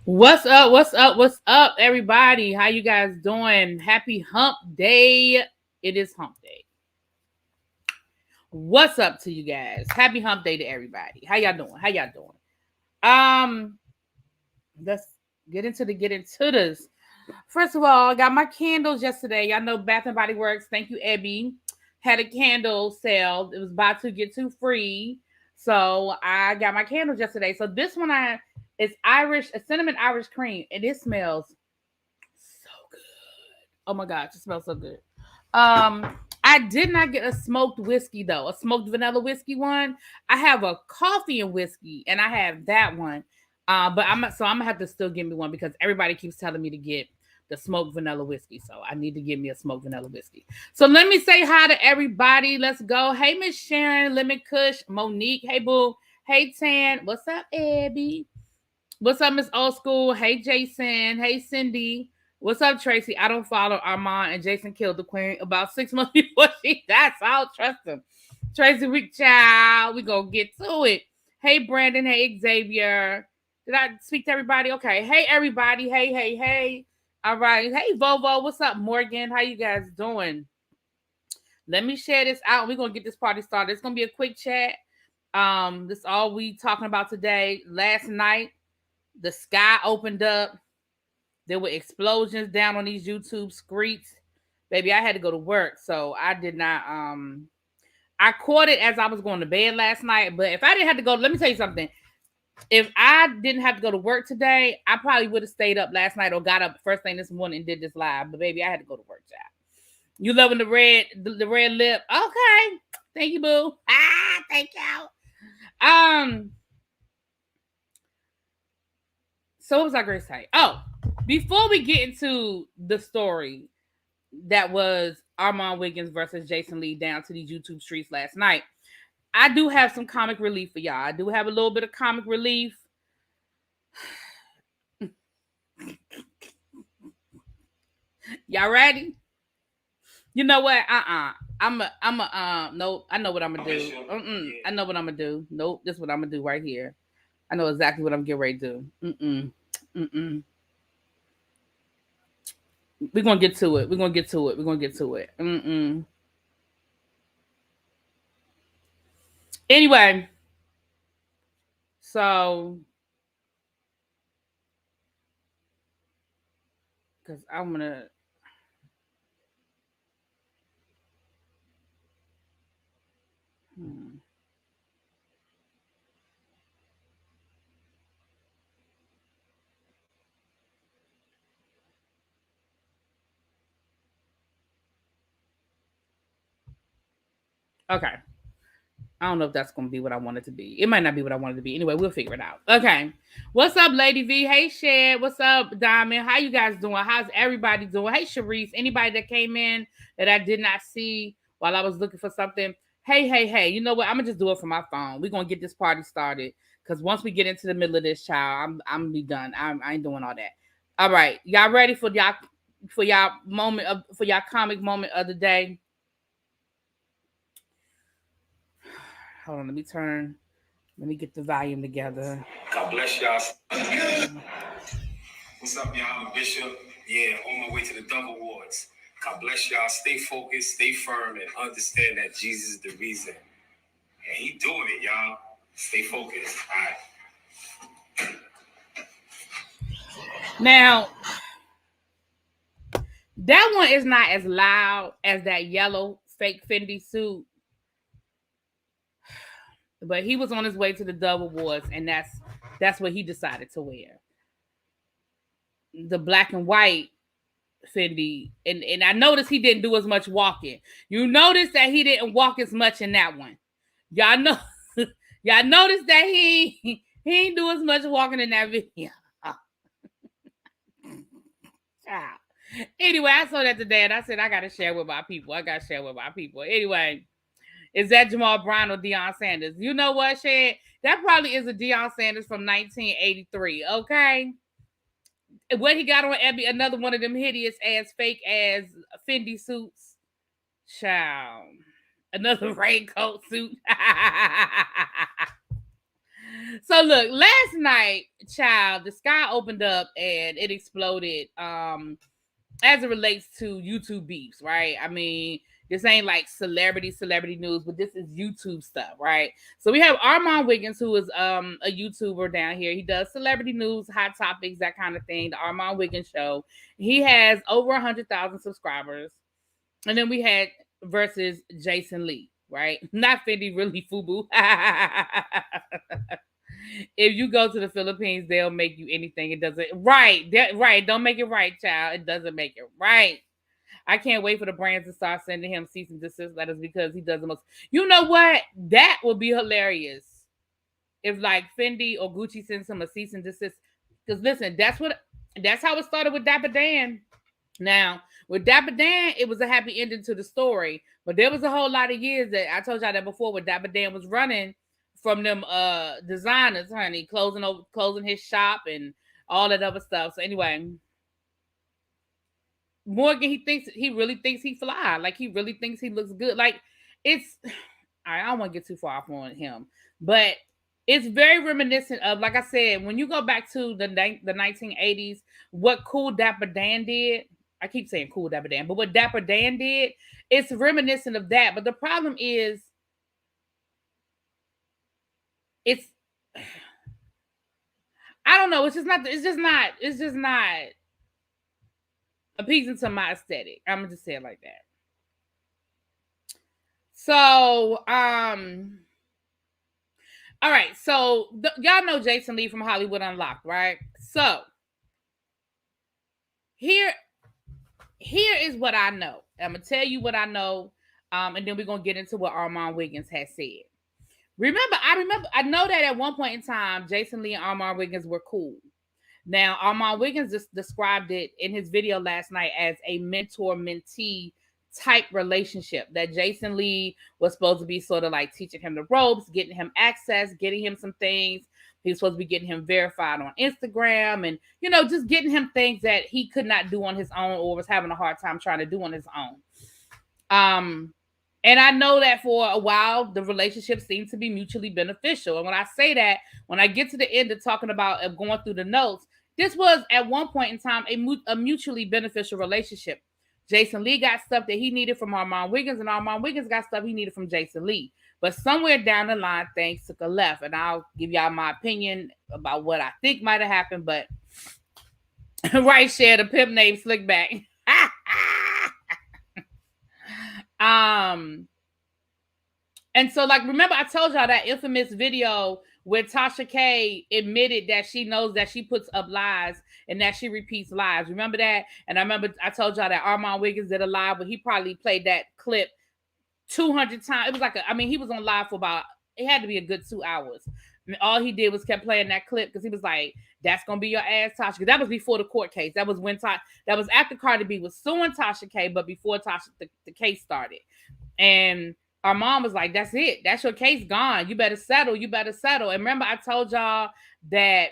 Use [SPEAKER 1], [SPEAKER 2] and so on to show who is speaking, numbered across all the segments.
[SPEAKER 1] What's up? What's up? What's up, everybody? How you guys doing? Happy Hump Day. It is Hump Day. What's up to you guys? Happy Hump Day to everybody. How y'all doing? How y'all doing? Um, let's get into this. First of all, I got my candles yesterday. Y'all know Bath and Body Works. Thank you, Ebby. Had a candle sale. It was buy two get two free. So I got my candles yesterday. So this one it's Irish, a cinnamon Irish cream, and it smells so good. Oh my gosh, it smells so good. I did not get a smoked whiskey though, a smoked vanilla whiskey one. I have a coffee and whiskey, and I have that one. But I'm gonna have to still give me one because everybody keeps telling me to get the smoked vanilla whiskey. So I need to give me a smoked vanilla whiskey. So let me say hi to everybody. Let's go. Hey, Miss Sharon, Lemon Kush, Monique. Hey, Boo. Hey, Tan. What's up, Abby? What's up, Miss Old School? Hey, Jason. Hey, Cindy. What's up, Tracy? I don't follow Armon, and Jason killed the queen about 6 months before she died, so I don't trust him. Tracy, we child. We gonna get to it. Hey, Brandon. Hey, Xavier. Did I speak to everybody? Okay. Hey, everybody. Hey, hey, hey. All right. Hey, Vovo. What's up, Morgan? How you guys doing? Let me share this out. We're gonna get this party started. It's gonna be a quick chat. This is all we talking about today. Last night, the sky opened up. There were explosions down on these YouTube streets. Baby, I had to go to work, so I did not. I caught it as I was going to bed last night. But if I didn't have to go, let me tell you something. If I didn't have to go to work today, I probably would have stayed up last night or got up first thing this morning and did this live. But baby, I had to go to work, child. You loving the red lip? Okay, thank you, boo. Thank you. So what was I going to say? Oh, before we get into the story that was Armon Wiggins versus Jason Lee down to these YouTube streets last night, I do have some comic relief for y'all. I do have a little bit of comic relief. Y'all ready? You know what? Nope. I know what I'm gonna do. I know what I'm gonna do. Nope. This is what I'm gonna do right here. I know exactly what I'm getting ready to do. We're gonna get to it. We're gonna get to it. Anyway, so because I'm gonna. Okay. I don't know if that's going to be what I want it to be. It might not be what I want it to be. Anyway, we'll figure it out. Okay. What's up, Lady V? Hey, Shed. What's up, Diamond? How you guys doing? How's everybody doing? Hey, Sharice. Anybody that came in that I did not see while I was looking for something? Hey, hey, hey. You know what? I'm going to just do it from my phone. We're going to get this party started. Because once we get into the middle of this, child, I'm going to be done. I ain't doing all that. All right. Y'all ready for y'all moment for y'all comic moment of the day? Hold on, let me get the volume together.
[SPEAKER 2] God bless y'all. What's up, y'all? I'm Bishop. Yeah, on my way to the Dove Awards. God bless y'all. Stay focused, stay firm, and understand that Jesus is the reason. And he doing it, y'all. Stay focused. All right.
[SPEAKER 1] Now, that one is not as loud as that yellow fake Fendi suit. But he was on his way to the Dove Awards, and that's what he decided to wear. The black and white Fendi. And I noticed he didn't do as much walking. You notice that he didn't walk as much in that one. Y'all know y'all noticed that he ain't do as much walking in that video. Anyway, I saw that today and I said I gotta share with my people. Anyway, is that Jamal Brown or Deion Sanders? You know what, Shed? That probably is a Deion Sanders from 1983. Okay. What he got on Abby, another one of them hideous ass fake ass Fendi suits. Child. Another raincoat suit. So look, last night, child, the sky opened up and it exploded. As it relates to YouTube beefs, right? I mean, this ain't like celebrity news, but this is YouTube stuff, right? So we have Armon Wiggins, who is a YouTuber down here. He does celebrity news, hot topics, that kind of thing. The Armon Wiggins Show. He has over 100,000 subscribers. And then we had versus Jason Lee, right? Not Fendi, really FUBU. If you go to the Philippines, they'll make you anything. It doesn't right. Right. Don't make it right, child. It doesn't make it right. I can't wait for the brands to start sending him cease and desist letters because he does the most. You know what? That would be hilarious if like Fendi or Gucci sends him a cease and desist. Because listen, that's how it started with Dapper Dan. Now, with Dapper Dan, it was a happy ending to the story. But there was a whole lot of years that I told y'all that before where Dapper Dan was running from them designers, honey, closing his shop and all that other stuff. So anyway, Morgan, he really thinks he fly. Like he really thinks he looks good. Like it's I don't want to get too far off on him, but it's very reminiscent of, like I said, when you go back to the 1980s, what Cool Dapper Dan did. I keep saying Cool Dapper Dan, but what Dapper Dan did, it's reminiscent of that. But the problem is, it's I don't know. It's just not. It's just not. It's just not appeasing to my aesthetic. I'm gonna just say it like that. So, all right. So y'all know Jason Lee from Hollywood Unlocked, right? So here is what I know. I'm gonna tell you what I know, and then we're gonna get into what Armon Wiggins has said. I know that at one point in time, Jason Lee and Armon Wiggins were cool. Now, Armon Wiggins just described it in his video last night as a mentor-mentee type relationship, that Jason Lee was supposed to be sort of like teaching him the ropes, getting him access, getting him some things. He was supposed to be getting him verified on Instagram and, just getting him things that he could not do on his own or was having a hard time trying to do on his own. And I know that for a while, the relationship seemed to be mutually beneficial. And when I say that, when I get to the end of talking about going through the notes, this was at one point in time a mutually beneficial relationship. Jason Lee got stuff that he needed from Armon Wiggins, and Armon Wiggins got stuff he needed from Jason Lee. But somewhere down the line, things took a left. And I'll give y'all my opinion about what I think might have happened. But right, share the pimp name Slickback. And so, like, remember I told y'all that infamous video where Tasha K admitted that she knows that she puts up lies and that she repeats lies. Remember that? And I remember I told y'all that Armon Wiggins did a live, but he probably played that clip 200 times. It was like he was on live for about, it had to be a good 2 hours. And all he did was kept playing that clip because he was like, "That's gonna be your ass, Tasha." That was before the court case. That was that was after Cardi B was suing Tasha K, but before the case started. And our mom was like, "That's it. That's your case gone. You better settle. You better settle." And remember, I told y'all that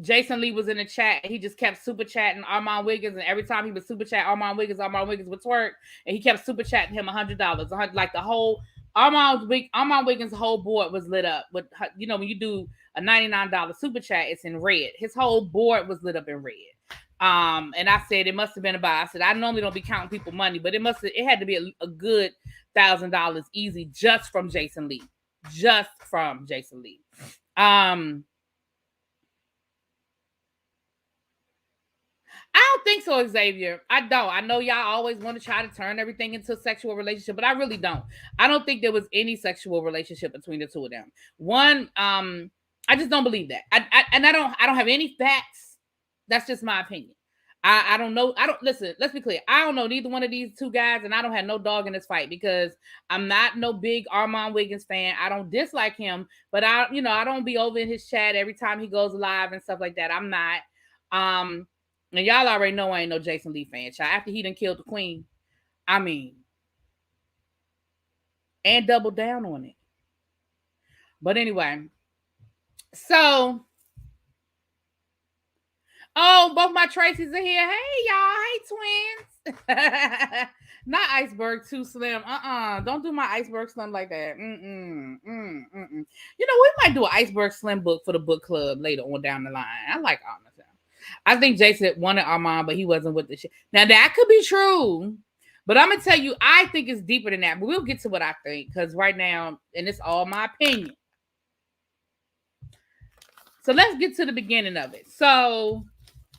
[SPEAKER 1] Jason Lee was in the chat. He just kept super chatting Armon Wiggins, and every time he would super chat Armon Wiggins would twerk, and he kept super chatting him $100. Like the whole Armon Wiggins' whole board was lit up with, when you do a $99 super chat, it's in red. His whole board was lit up in red. And I said it must have been about. I said I normally don't be counting people money, but it had to be a good $1,000 easy just from Jason Lee, I don't think so, Xavier. I don't. I know y'all always want to try to turn everything into a sexual relationship, but I really don't. I don't think there was any sexual relationship between the two of them. One, I just don't believe that. I don't have any facts. That's just my opinion. I don't know. Listen, let's be clear. I don't know neither one of these two guys, and I don't have no dog in this fight because I'm not no big Armon Wiggins fan. I don't dislike him, but I don't be over in his chat every time he goes live and stuff like that. I'm not. And y'all already know I ain't no Jason Lee fan, child. After he done killed the queen, and doubled down on it. But anyway, so Oh, both my Tracy's are here. Hey, y'all. Hey, twins. Not iceberg too slim. Don't do my iceberg slim like that. You know, we might do an iceberg slim book for the book club later on down the line. I like Armon. I think Jason wanted Armon, but he wasn't with the shit. Now that could be true. But I'm gonna tell you, I think it's deeper than that. But we'll get to what I think, because right now, and it's all my opinion. So let's get to the beginning of it. So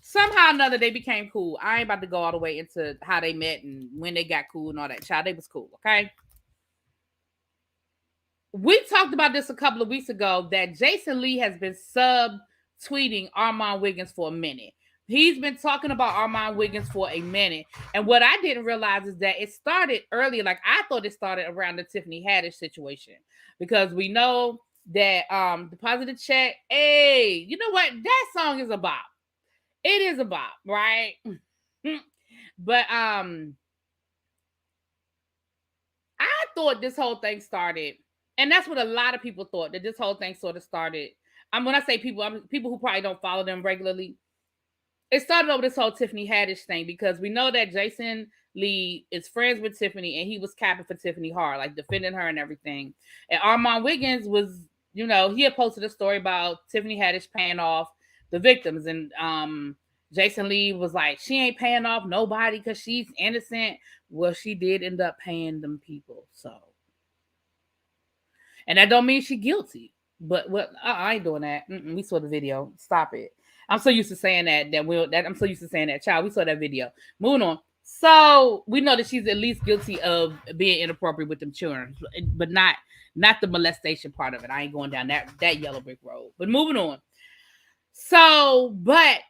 [SPEAKER 1] somehow or another, they became cool. I ain't about to go all the way into how they met and when they got cool and all that. Child, they was cool, okay? We talked about this a couple of weeks ago that Jason Lee has been sub-tweeting Armon Wiggins for a minute. He's been talking about Armon Wiggins for a minute. And what I didn't realize is that it started earlier. Like, I thought it started around the Tiffany Haddish situation. Because we know that Deposit a Check, hey, you know what? That song is a bop. It is a bop, right? But I thought this whole thing started, and that's what a lot of people thought, that this whole thing sort of started. When I say people, I mean people who probably don't follow them regularly. It started over this whole Tiffany Haddish thing, because we know that Jason Lee is friends with Tiffany, and he was capping for Tiffany hard, like defending her and everything. And Armon Wiggins was, you know, he had posted a story about Tiffany Haddish paying off the victims, and Jason Lee was like, she ain't paying off nobody because she's innocent. Well, she did end up paying them people. So, and that don't mean she guilty. But what I ain't doing that. We saw the video. Stop it. I'm so used to saying I'm so used to saying that. Child, we saw that video. Moving on. So we know that she's at least guilty of being inappropriate with them children, but not the molestation part of it. I ain't going down that yellow brick road. But moving on. So, but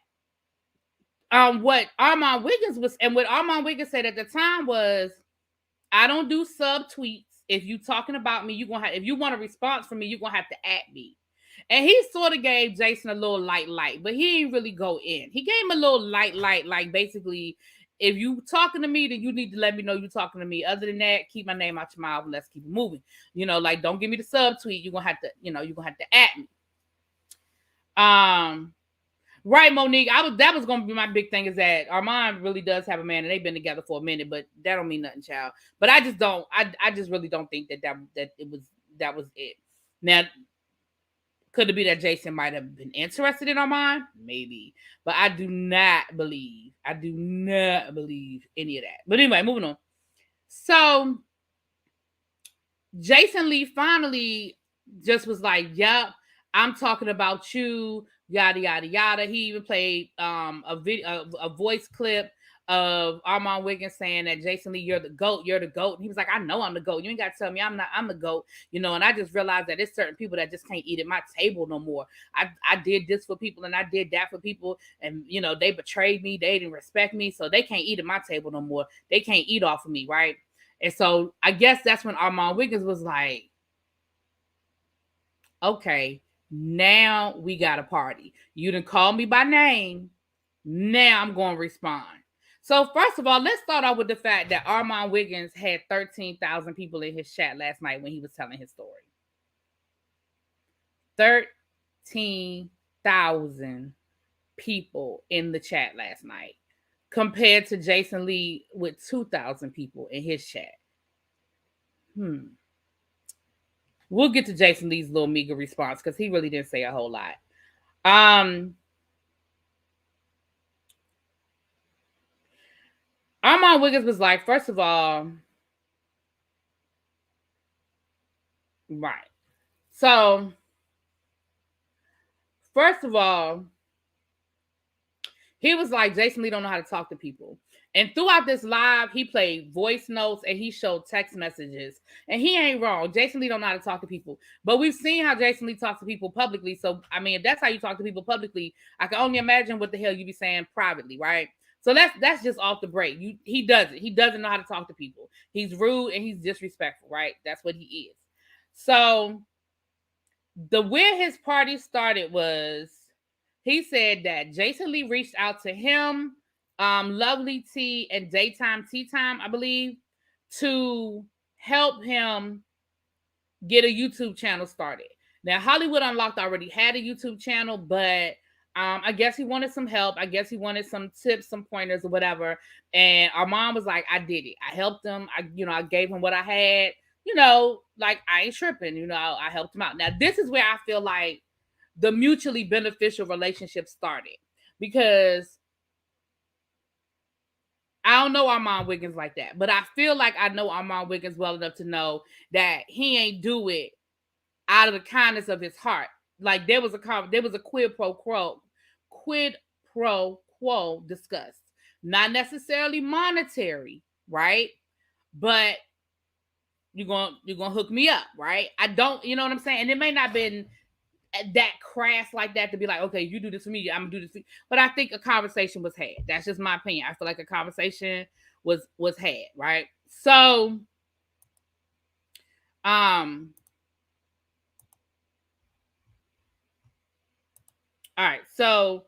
[SPEAKER 1] what Armon Wiggins was, and what Armon Wiggins said at the time was, I don't do sub tweets. If you talking about me, if you want a response from me, you're gonna have to at me. And he sort of gave Jason a little light, but he didn't really go in. He gave him a little light, like basically, if you talking to me, then you need to let me know you talking to me. Other than that, keep my name out your mouth and let's keep it moving. You know, like, don't give me the sub tweet. You're gonna have to, you're gonna have to at me. Right, Monique. That was gonna be my big thing, is that Armon really does have a man, and they've been together for a minute, but that don't mean nothing, child. But I just don't. I just really don't think that was it. Now, could it be that Jason might have been interested in Armon? Maybe, but I do not believe any of that. But anyway, moving on. So Jason Lee finally just was like, "Yep, I'm talking about you." Yada yada yada. He even played a voice clip of Armon Wiggins saying that, Jason Lee, you're the GOAT. And he was like, I know I'm the GOAT. You ain't got to tell me I'm the GOAT. You know, and I just realized that there's certain people that just can't eat at my table no more. I did this for people and I did that for people, and you know, they betrayed me, they didn't respect me, so they can't eat at my table no more. They can't eat off of me, right? And so I guess that's when Armon Wiggins was like, okay, now we got a party. You done called me by name. Now I'm going to respond. So first of all, let's start off with the fact that Armon Wiggins had 13,000 people in his chat last night when he was telling his story. 13,000 people in the chat last night, compared to Jason Lee with 2,000 people in his chat. We'll get to Jason Lee's little meager response, because he really didn't say a whole lot. Armon Wiggins was like, first of all, right. So, first of all, he was like, Jason Lee don't know how to talk to people. And throughout this live, he played voice notes and he showed text messages. And he ain't wrong. Jason Lee don't know how to talk to people. But we've seen how Jason Lee talks to people publicly. So, I mean, if that's how you talk to people publicly, I can only imagine what the hell you be saying privately, right? So that's just off the break. He does it. He doesn't know how to talk to people. He's rude and he's disrespectful, right? That's what he is. So where his party started was, he said that Jason Lee reached out to him, Lovely Tea and Daytime Tea Time, I believe, to help him get a YouTube channel started. Now, Hollywood Unlocked already had a YouTube channel, but I guess he wanted some help. I guess he wanted some tips, some pointers, or whatever. And our mom was like, I did it. I helped him. I gave him what I had. Like I ain't tripping. I helped him out. Now, this is where I feel like the mutually beneficial relationship started, because I don't know Armon Wiggins like that, but I feel like I know Armon Wiggins well enough to know that he ain't do it out of the kindness of his heart. Like there was a quid pro quo discussed, not necessarily monetary, right? But you're gonna hook me up, right? I don't, you know what I'm saying? And it may not been that crass like that to be like, okay, you do this for me, I'm gonna do this for you. But I think a conversation was had. That's just my opinion. I feel like a conversation was had, right? So all right, so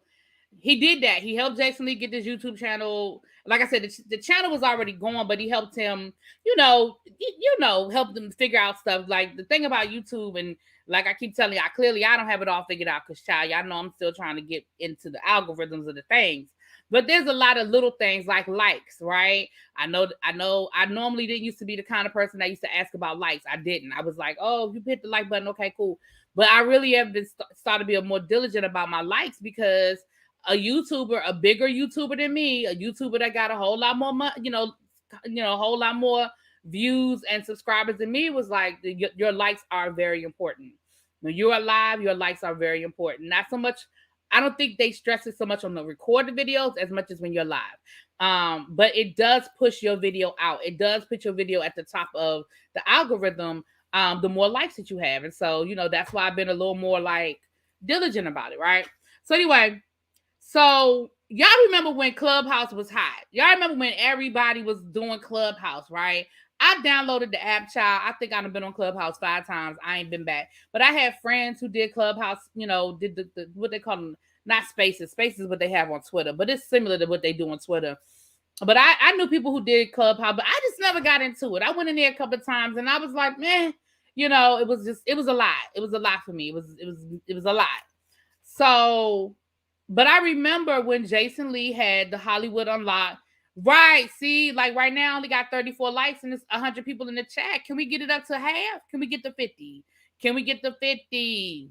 [SPEAKER 1] he did that. He helped Jason Lee get this YouTube channel. Like I said, the channel was already going, but he helped him, helped him figure out stuff. Like the thing about YouTube, and like I keep telling you, I don't have it all figured out, because child, y'all know I'm still trying to get into the algorithms of the things. But there's a lot of little things like likes, right? I know. I normally didn't used to be the kind of person that used to ask about likes. I didn't. I was like, oh, you hit the like button, okay, cool. But I really have been started to be more diligent about my likes, because a YouTuber, a bigger YouTuber than me, a YouTuber that got a whole lot more money, a whole lot more views and subscribers than me, was like, your likes are very important. When you're alive, your likes are very important. Not so much, I don't think they stress it so much on the recorded videos as much as when you're live. But it does push your video out. It does put your video at the top of the algorithm, the more likes that you have. And so, that's why I've been a little more like diligent about it, right? So anyway, so y'all remember when Clubhouse was hot? Y'all remember when everybody was doing Clubhouse, right? I downloaded the app, child. I think I've been on Clubhouse 5 times. I ain't been back. But I had friends who did Clubhouse, did the what they call them, not spaces. Spaces what they have on Twitter, but it's similar to what they do on Twitter. But I knew people who did Clubhouse, but I just never got into it. I went in there a couple of times and I was like, man, it was a lot. It was a lot for me. It was a lot. So, but I remember when Jason Lee had the Hollywood Unlocked. Right. See, like right now I only got 34 likes and it's 100 people in the chat. Can we get it up to half? Can we get to 50? Can we get to 50?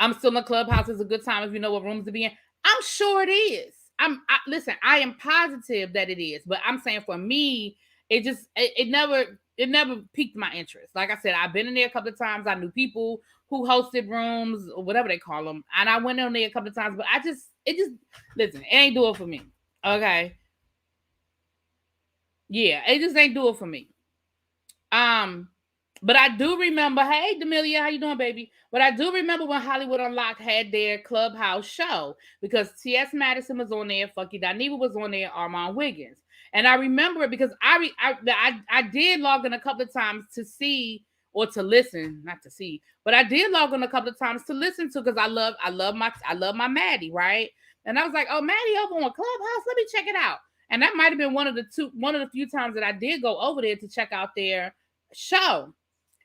[SPEAKER 1] I'm still in Clubhouse. It's a good time if you know what rooms to be in. I'm sure it is. Listen, I am positive that it is, but I'm saying for me, it never piqued my interest. Like I said, I've been in there a couple of times. I knew people who hosted rooms or whatever they call them, and I went in there a couple of times, but listen, it ain't do it for me. Okay. Yeah, it just ain't do it for me. But I do remember, hey Demelia, how you doing, baby? But I do remember when Hollywood Unlocked had their Clubhouse show, because T.S. Madison was on there, Funky Dineva was on there, Armon Wiggins. And I remember it because I did log in a couple of times to see or to listen, not to see, but I did log in a couple of times to listen to, because I love my Maddie, right? And I was like, oh, Maddie up on Clubhouse, let me check it out. And that might have been one of the few times that I did go over there to check out their show.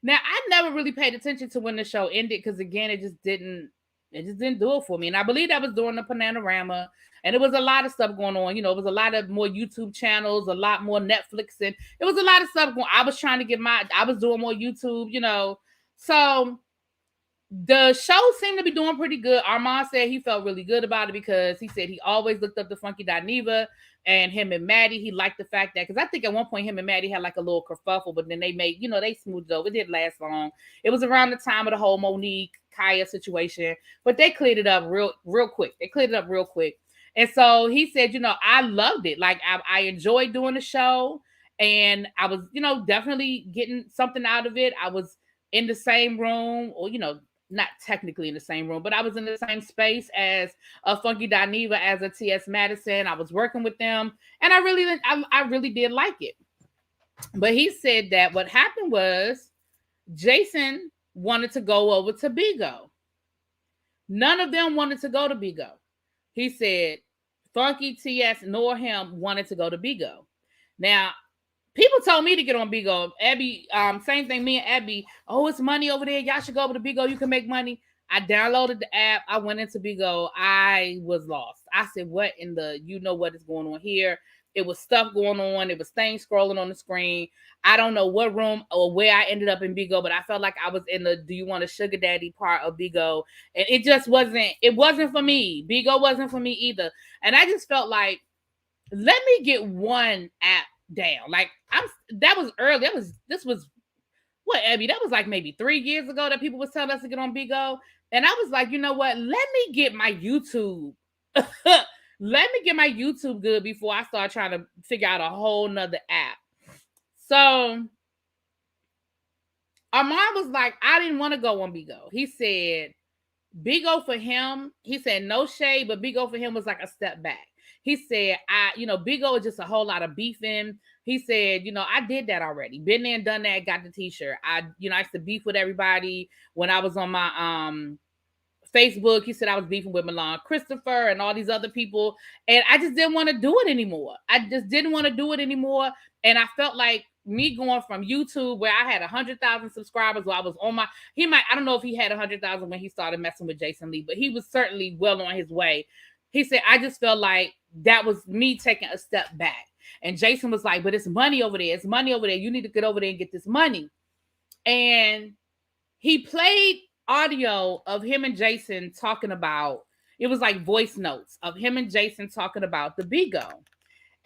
[SPEAKER 1] Now, I never really paid attention to when the show ended, because again, it just didn't do it for me. And I believe that was during the Panorama, and it was a lot of stuff going on. It was a lot of more YouTube channels, a lot more Netflix, and it was a lot of stuff going. I was trying to I was doing more YouTube, So the show seemed to be doing pretty good. Armon said he felt really good about it, because he said he always looked up to Funky Dineva and him and Maddie. He liked the fact that, because I think at one point him and Maddie had like a little kerfuffle, but then they made, they smoothed it over. It didn't last long. It was around the time of the whole Monique Kaya situation, but they cleared it up real quick. They cleared it up real quick. And so he said, I loved it. Like I enjoyed doing the show, and I was, definitely getting something out of it. I was in the same room, or, not technically in the same room, but I was in the same space as a Funky Dineva, as a T.S. Madison. I was working with them, and I really did like it. But he said that what happened was Jason wanted to go over to Bigo. None of them wanted to go to Bigo. He said Funky, T.S., nor him wanted to go to Bigo. Now, people told me to get on Bigo. Abby, same thing, me and Abby. Oh, it's money over there. Y'all should go over to Bigo. You can make money. I downloaded the app. I went into Bigo. I was lost. I said, what in the, you know what is going on here? It was stuff going on. It was things scrolling on the screen. I don't know what room or where I ended up in Bigo, but I felt like I was in the do you want a sugar daddy part of Bigo. And it just wasn't for me. Bigo wasn't for me either. And I just felt like, let me get one app down. Like that was early. This was what, Abby? That was like maybe 3 years ago that people was telling us to get on Bigo. And I was like, you know what? Let me get my YouTube. Let me get my YouTube good before I start trying to figure out a whole nother app. So Armon was like, I didn't want to go on Bigo. He said, Bigo for him, he said no shade, but Bigo for him was like a step back. He said, Bigo is just a whole lot of beefing. He said, I did that already. Been there and done that, got the t-shirt. I used to beef with everybody when I was on my Facebook. He said I was beefing with Milan Christopher and all these other people. And I just didn't want to do it anymore. And I felt like me going from YouTube, where I had 100,000 subscribers, where I was on I don't know if he had 100,000 when he started messing with Jason Lee, but he was certainly well on his way. He said, I just felt like that was me taking a step back. And Jason was like, but it's money over there. It's money over there. You need to get over there and get this money. And he played audio of him and Jason talking about, it was like voice notes of him and Jason talking about the Bigo.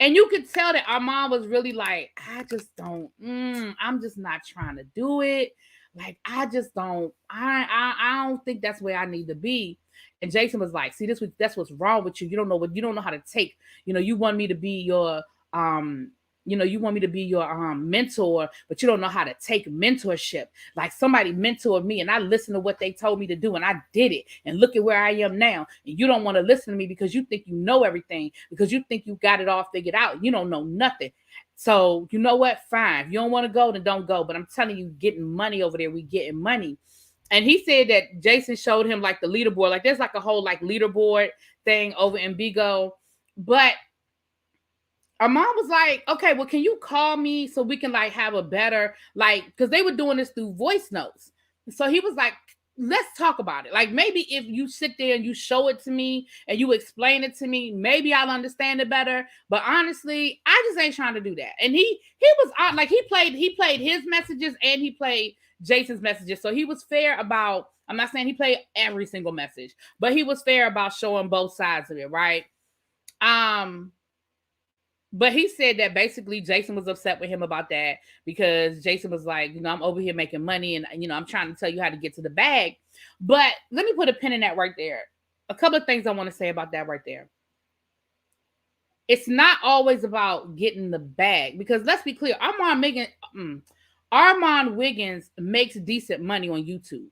[SPEAKER 1] And you could tell that Armon was really like, I just don't, I'm just not trying to do it. Like, I just don't, I don't think that's where I need to be. And Jason was like, see, that's what's wrong with you. You don't know how to take, you want me to be your, mentor, but you don't know how to take mentorship. Like, somebody mentored me and I listened to what they told me to do and I did it. And look at where I am now. And you don't want to listen to me because you think you know everything, because you think you got it all figured out. You don't know nothing. So you know what? Fine. If you don't want to go, then don't go. But I'm telling you, getting money over there, we getting money. And he said that Jason showed him like the leaderboard. Like, there's like a whole like leaderboard thing over in Bigo. But Armon was like, okay, well, can you call me so we can like have a better, like, because they were doing this through voice notes. So he was like, let's talk about it. Like, maybe if you sit there and you show it to me and you explain it to me, maybe I'll understand it better. But honestly, I just ain't trying to do that. And he was on, like, he played his messages and he played Jason's messages. So he was fair about, I'm not saying he played every single message, but he was fair about showing both sides of it, right? But he said that basically Jason was upset with him about that because Jason was like, I'm over here making money and, I'm trying to tell you how to get to the bag. But let me put a pin in that right there. A couple of things I want to say about that right there. It's not always about getting the bag, because let's be clear, Armon Wiggins makes decent money on YouTube,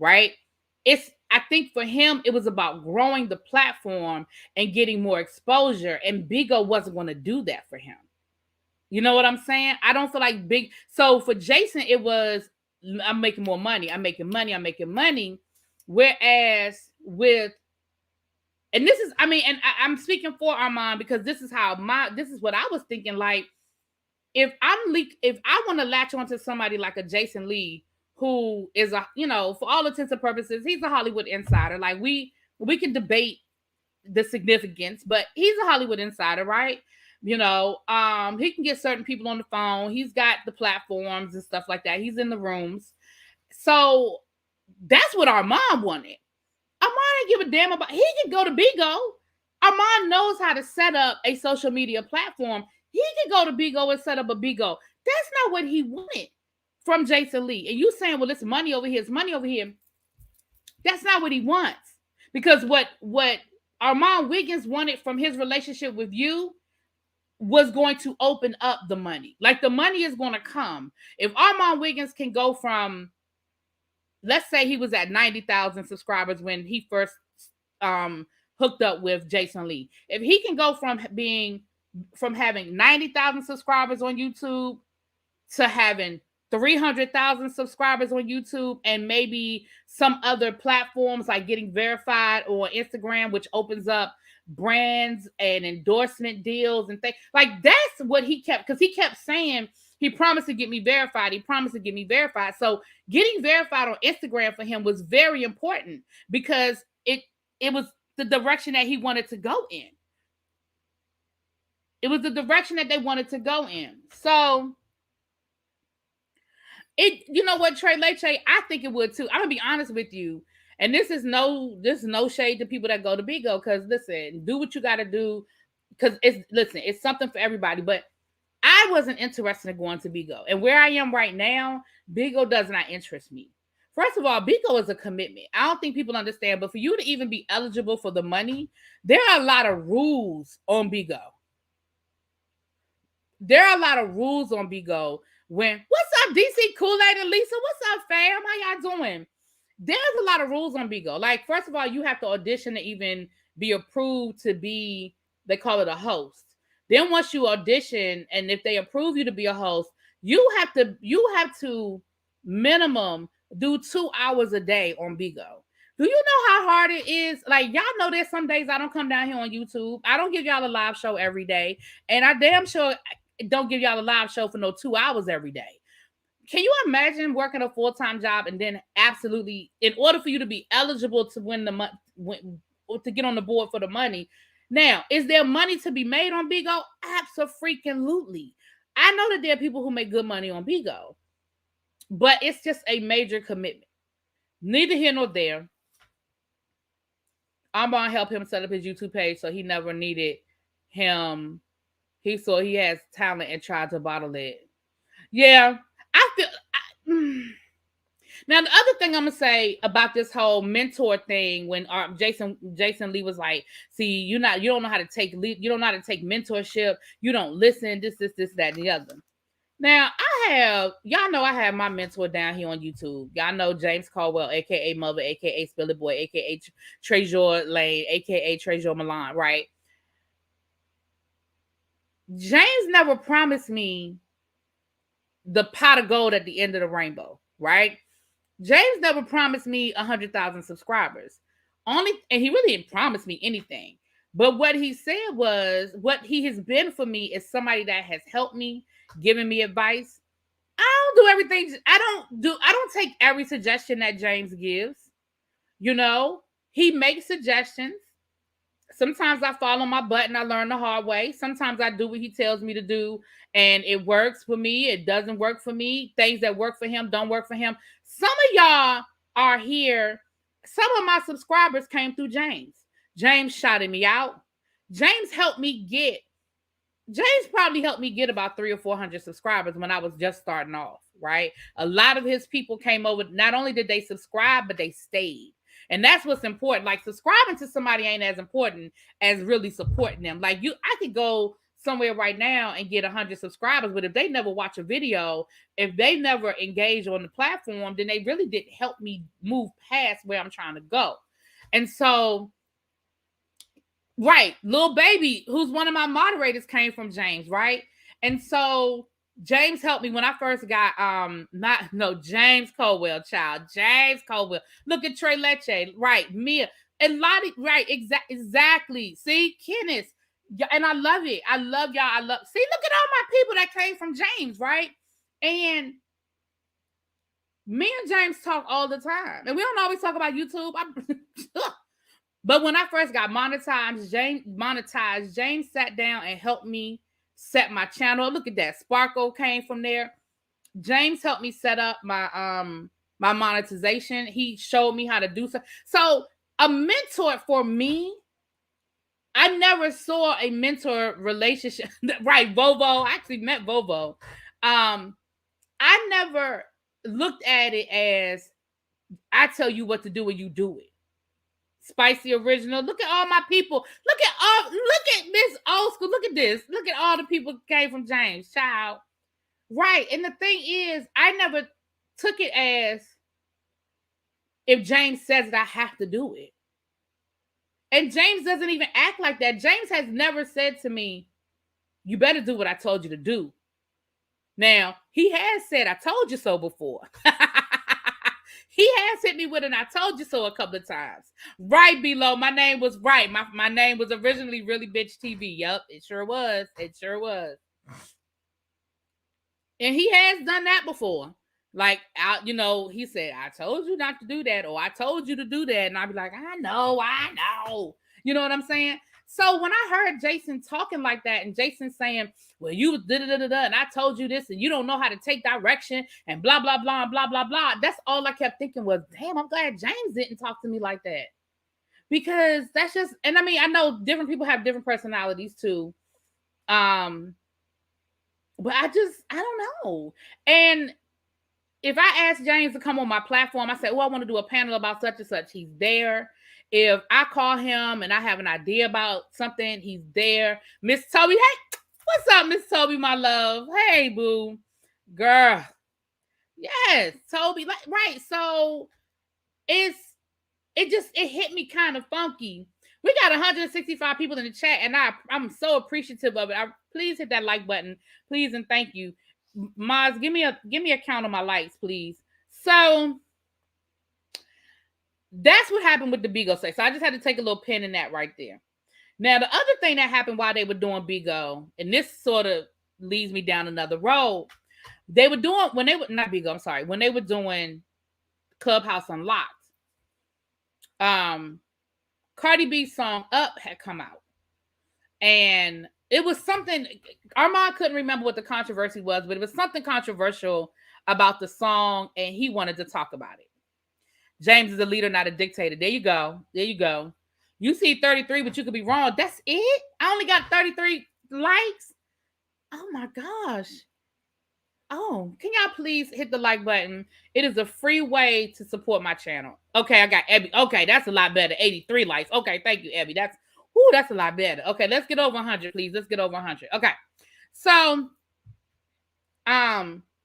[SPEAKER 1] right? I think for him, it was about growing the platform and getting more exposure. And Bigo wasn't going to do that for him. You know what I'm saying? I don't feel like So for Jason, it was, I'm making more money. I'm making money. Whereas with, and this is, I'm speaking for Armon because this is what I was thinking. Like, if I want to latch onto somebody like a Jason Lee, who is for all intents and purposes, he's a Hollywood insider. Like, we can debate the significance, but he's a Hollywood insider, right? He can get certain people on the phone. He's got the platforms and stuff like that. He's in the rooms. So that's what Armon wanted. Armon didn't give a damn about, he can go to Bigo. Armon knows how to set up a social media platform. He can go to Bigo and set up a Bigo. That's not what he wanted from Jason Lee. And you saying, well, it's money over here, it's money over here. That's not what he wants. Because what Armon Wiggins wanted from his relationship with you was going to open up the money. Like, the money is going to come. If Armon Wiggins can go from, let's say he was at 90,000 subscribers when he first hooked up with Jason Lee. If he can go from having 90,000 subscribers on YouTube to having 300,000 subscribers on YouTube and maybe some other platforms like getting verified, or Instagram, which opens up brands and endorsement deals and things like, that's what he kept, because he kept saying He promised to get me verified. So getting verified on Instagram for him was very important because it was the direction that he wanted to go in. It was the direction that they wanted to go in. So you know what, Trey Leche, I think it would too. I'm gonna be honest with you. And this is no shade to people that go to Bigo, because listen, do what you gotta do. Because it's something for everybody. But I wasn't interested in going to Bigo. And where I am right now, Bigo does not interest me. First of all, Bigo is a commitment. I don't think people understand, but for you to even be eligible for the money, there are a lot of rules on Bigo. What's up, DC Kool-Aid and Lisa? What's up, fam? How y'all doing? There's a lot of rules on Bigo. Like, first of all, you have to audition to even be approved to be, they call it a host. Then once you audition, and if they approve you to be a host, you have to minimum do 2 hours a day on Bigo. Do you know how hard it is? Like, y'all know there's some days I don't come down here on YouTube. I don't give y'all a live show every day. And I damn sure don't give y'all a live show for no 2 hours every day. Can you imagine working a full-time job and then absolutely, in order for you to be eligible to win the money, to get on the board for the money? Now, is there money to be made on Bigo? Absolutely. I know that there are people who make good money on Bigo, but it's just a major commitment. Neither here nor there. I'm gonna help him set up his YouTube page so he never needed him. He saw he has talent and tried to bottle it. Yeah, Now, the other thing I'm gonna say about this whole mentor thing, when Jason Lee was like, "See, you don't know how to take lead, you don't know how to take mentorship, you don't listen, this, that, and the other." Now, y'all know I have my mentor down here on YouTube. Y'all know James Caldwell, aka Mother, aka Spill It Boy, aka Trezor Lane, aka Trezor Milan, right? James never promised me the pot of gold at the end of the rainbow, right? James never promised me 100,000 subscribers. And he really didn't promise me anything. But what he said was, what he has been for me is somebody that has helped me, given me advice. I don't do everything. I don't take every suggestion that James gives. You know, he makes suggestions. Sometimes I fall on my butt and I learn the hard way. Sometimes I do what he tells me to do and it works for me. It doesn't work for me. Things that work for him don't work for him. Some of y'all are here. Some of my subscribers came through James. James shouted me out. James probably helped me get about 300 or 400 subscribers when I was just starting off, right? A lot of his people came over. Not only did they subscribe, but they stayed. And that's what's important. Like, subscribing to somebody ain't as important as really supporting them. Like, I could go somewhere right now and get 100 subscribers, but if they never watch a video, if they never engage on the platform, then they really didn't help me move past where I'm trying to go. And so, right, Lil Baby, who's one of my moderators, came from James, right? And so James helped me when I first got James Caldwell, child. James Caldwell. Look at Trey Leche, right? Mia and Lottie, right? Exactly. See, Kenneth. And I love it. I love y'all. See, look at all my people that came from James, right? And me and James talk all the time. And we don't always talk about YouTube. But when I first got monetized, James sat down and helped me set my channel. Look at that. Sparkle came from there. James helped me set up my my monetization. He showed me how to do so. So a mentor for me, I never saw a mentor relationship. Right, Vovo. I actually met Vovo. I never looked at it as I tell you what to do and you do it. Spicy Original. Look at all my people. Look at Miss Old School. Look at this. Look at all the people who came from James, child. Right. And the thing is, I never took it as if James says it, I have to do it. And James doesn't even act like that. James has never said to me, you better do what I told you to do. Now, he has said, I told you so before. He has hit me with an I told you so a couple of times. Right below. My name was right. My name was originally Really Bitch TV. Yup, it sure was. It sure was. And he has done that before. Like, he said, I told you not to do that, or I told you to do that. And I'd be like, I know. You know what I'm saying? So when I heard Jason talking like that, and Jason saying, well, you da-da-da-da-da, and I told you this, and you don't know how to take direction, and blah, blah, blah, blah, blah, blah. That's all I kept thinking was, damn, I'm glad James didn't talk to me like that. Because that's just, and I mean, I know different people have different personalities too. But I don't know. And if I ask James to come on my platform, I say, I want to do a panel about such and such. He's there. If I call him and I have an idea about something, he's there. Miss Toby, hey, what's up, Miss Toby, my love? Hey, boo. Girl. Yes, Toby. Right. So it hit me kind of funky. We got 165 people in the chat, and I'm so appreciative of it. Please hit that like button, please, and thank you. Maz, give me a count of my likes, please. So that's what happened with the Bigo sex. So I just had to take a little pin in that right there. Now, the other thing that happened while they were doing Bigo, and this sort of leads me down another road. They were doing when they were doing Clubhouse Unlocked. Cardi B's song Up had come out, and it was something, Armon couldn't remember what the controversy was, but it was something controversial about the song, and he wanted to talk about it. James is a leader, not a dictator. There you go. You see 33, but you could be wrong. That's it? I only got 33 likes? Oh my gosh. Oh, can y'all please hit the like button? It is a free way to support my channel. Okay, I got Ebby. Okay, that's a lot better. 83 likes. Okay, thank you, Ebby. That's a lot better. Okay, let's get over 100, please. Let's get over 100. Okay. So,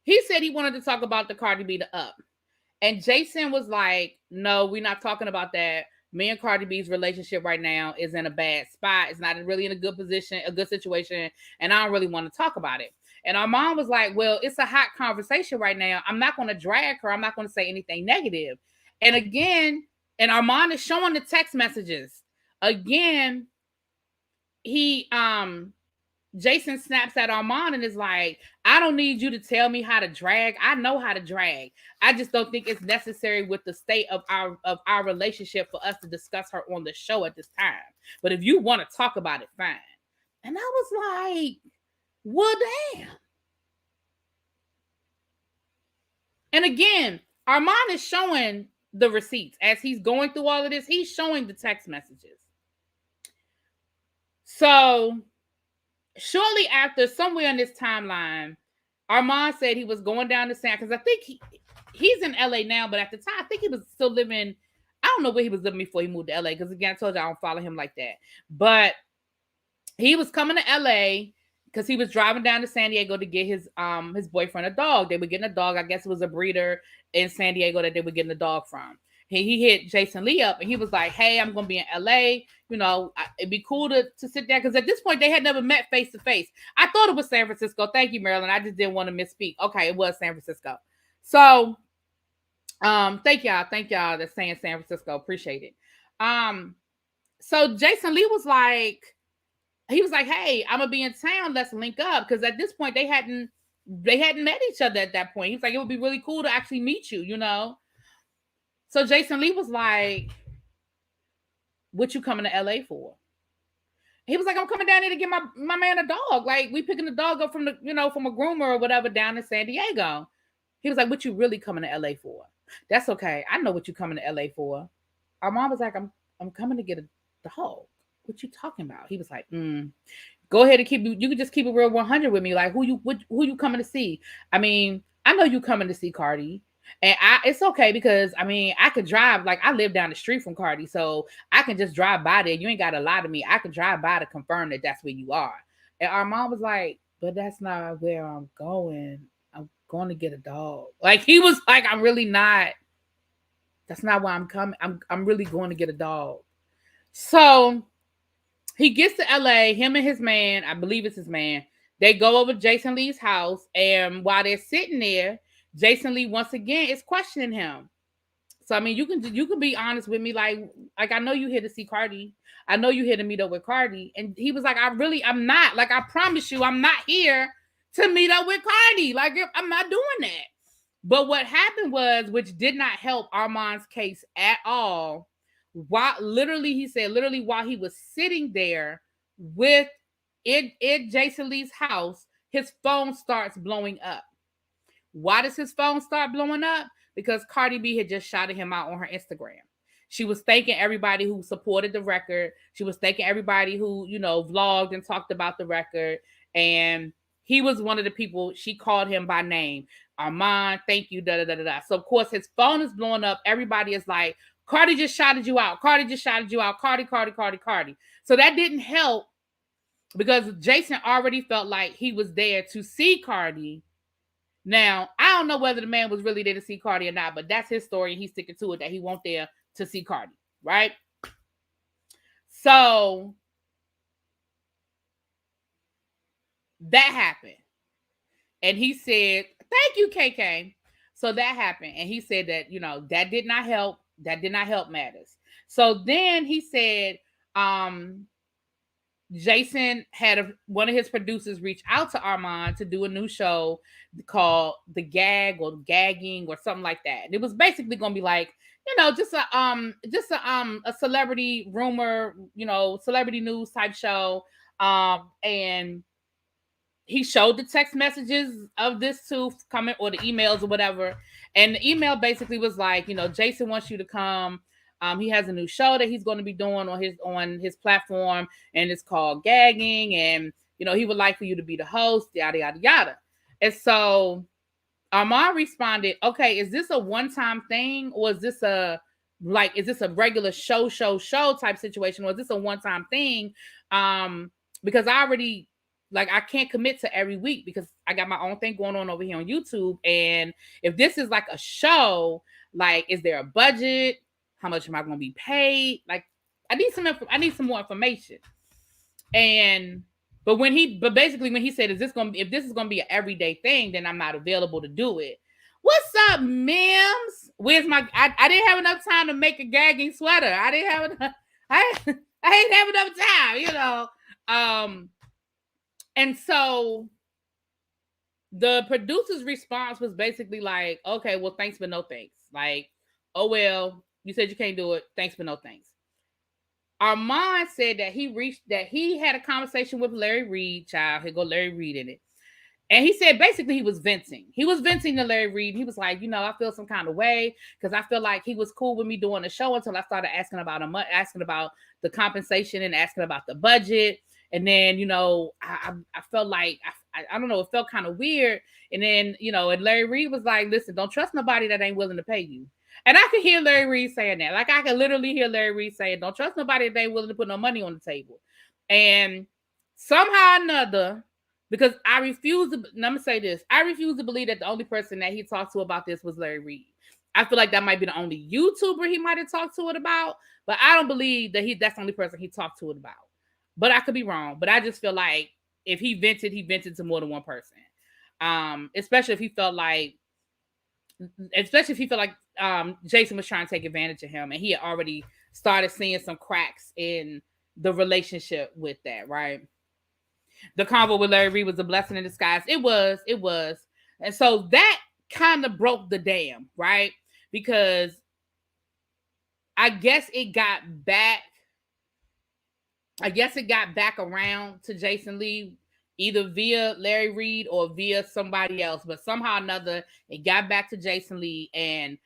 [SPEAKER 1] he said he wanted to talk about the Cardi B the Up. And Jason was like, no, we're not talking about that. Me and Cardi B's relationship right now is in a bad spot. It's not really in a good position, a good situation, and I don't really want to talk about it. And our mom was like, well, it's a hot conversation right now. I'm not going to drag her. I'm not going to say anything negative. And again, and our mom is showing the text messages. Again, Jason snaps at Armon and is like, I don't need you to tell me how to drag. I know how to drag. I just don't think it's necessary with the state of our relationship for us to discuss her on the show at this time. But if you want to talk about it, fine. And I was like, well, damn. And again, Armon is showing the receipts as he's going through all of this. He's showing the text messages. So shortly after, somewhere in this timeline, Armon said he was going down to San, because I think he's in LA now, but at the time, I think he was still living, I don't know where he was living before he moved to LA, because again, I told you I don't follow him like that. But he was coming to LA because he was driving down to San Diego to get his boyfriend a dog. They were getting a dog. I guess it was a breeder in San Diego that they were getting the dog from. He hit Jason Lee up, and he was like, hey, I'm going to be in LA. You know, it'd be cool to sit there. Because at this point, they had never met face to face. I thought it was San Francisco. Thank you, Marilyn. I just didn't want to misspeak. Okay, it was San Francisco. So, thank y'all that's saying San Francisco. Appreciate it. So Jason Lee was like, hey, I'm going to be in town. Let's link up. Because at this point, they hadn't met each other at that point. He was like, it would be really cool to actually meet you, you know? So Jason Lee was like, what you coming to LA for? He was like, I'm coming down here to get my man a dog. Like, we picking the dog up from from a groomer or whatever down in San Diego. He was like, what you really coming to LA for? That's okay. I know what you coming to LA for. Our mom was like, I'm coming to get a dog. What you talking about? He was like, go ahead and you can just keep it real 100 with me. Like, who you coming to see? I mean, I know you coming to see Cardi. And it's okay because, I mean, I could drive, like, I live down the street from Cardi, so I can just drive by there. You ain't got to lie to me. I can drive by to confirm that that's where you are. And our mom was like, but that's not where I'm going. I'm going to get a dog. Like, he was like, I'm really not. That's not why I'm coming. I'm really going to get a dog. So he gets to LA, him and his man, I believe it's his man, they go over to Jason Lee's house, and while they're sitting there, Jason Lee once again is questioning him. So I mean, you can be honest with me, like I know you here to see Cardi. I know you here to meet up with Cardi. And he was like, I'm not. Like, I promise you, I'm not here to meet up with Cardi. Like, I'm not doing that. But what happened was, which did not help Armon's case at all, while he said while he was sitting there with Jason Lee's house, his phone starts blowing up. Why does his phone start blowing up? Because Cardi B had just shouted him out on her Instagram. She was thanking everybody who supported the record. She was thanking everybody who, vlogged and talked about the record. And he was one of the people. She called him by name. Armon, thank you, da da da da. So, of course, his phone is blowing up. Everybody is like, Cardi just shouted you out. Cardi just shouted you out. Cardi. So that didn't help because Jason already felt like he was there to see Cardi. Now, I don't know whether the man was really there to see Cardi or not, but that's his story, and he's sticking to it that he won't there to see Cardi, right? So that happened. And he said, thank you, KK. So that happened. And he said that, that did not help. That did not help matters. So then he said, Jason had one of his producers reach out to Armon to do a new show called The Gag or Gagging or something like that. And it was basically going to be like, just a celebrity rumor, celebrity news type show. And he showed the text messages of this to comment or the emails or whatever. And the email basically was like, Jason wants you to come. He has a new show that he's going to be doing on his platform, and it's called Gagging. And, he would like for you to be the host, yada, yada, yada. And so Armon responded, okay, is this a one-time thing? Or is this a regular show type situation? Or is this a one-time thing? Because I can't commit to every week because I got my own thing going on over here on YouTube. And if this is like a show, like, is there a budget? How much am I going to be paid? Like, I need some more information. But basically when he said, if this is going to be an everyday thing, then I'm not available to do it. What's up, Mims? Where's I didn't have enough time to make a gagging sweater. I didn't have enough. I didn't have enough time, And so the producer's response was basically like, okay, well, thanks, but no thanks. Like, oh, well, you said you can't do it. Thanks, but no thanks. Armon said that he had a conversation with Larry Reid. Child, here go Larry Reid in it. And he said basically he was venting. He was venting to Larry Reid. He was like, I feel some kind of way because I feel like he was cool with me doing the show until I started asking about the compensation and asking about the budget. And then, I felt like, I don't know, it felt kind of weird. And then, and Larry Reid was like, listen, don't trust nobody that ain't willing to pay you. And I could hear Larry Reid saying that. Like, I could literally hear Larry Reid saying, don't trust nobody that ain't willing to put no money on the table. And somehow or another, because I refuse to believe that the only person that he talked to about this was Larry Reid. I feel like that might be the only YouTuber he might have talked to it about, but I don't believe that that's the only person he talked to it about. But I could be wrong. But I just feel like if he vented to more than one person. Especially if he felt like Jason was trying to take advantage of him, and he had already started seeing some cracks in the relationship with that, right? The convo with Larry Reid was a blessing in disguise. It was. And so that kind of broke the dam, right? Because I guess it got back around to Jason Lee, either via Larry Reid or via somebody else. But somehow or another, it got back to Jason Lee, and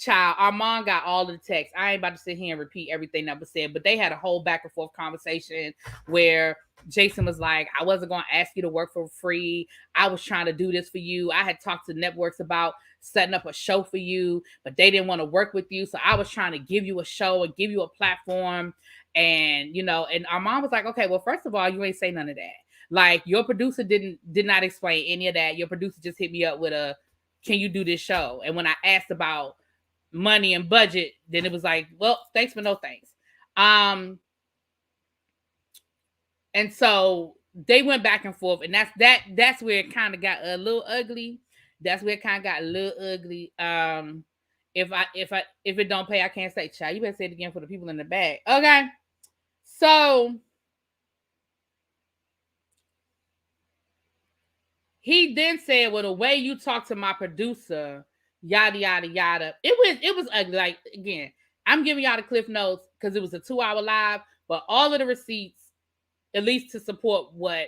[SPEAKER 1] Armon got all of the texts. I ain't about to sit here and repeat everything that was said, but they had a whole back and forth conversation where Jason was like, I wasn't going to ask you to work for free. I was trying to do this for you. I had talked to networks about setting up a show for you, but they didn't want to work with you. So I was trying to give you a show and give you a platform. And, and Armon was like, okay, well, first of all, you ain't say none of that. Like, your producer did not explain any of that. Your producer just hit me up with can you do this show? And when I asked about money and budget, then it was like, well, thanks, but no thanks. And so they went back and forth, and that's where it kind of got a little ugly. If it don't pay, I can't say, child. You better say it again for the people in the back. Okay. So He then said, "Well, the way you talk to my producer, yada yada yada." It was ugly. Like again, I'm giving y'all the cliff notes because it was a 2-hour live, but all of the receipts, at least to support what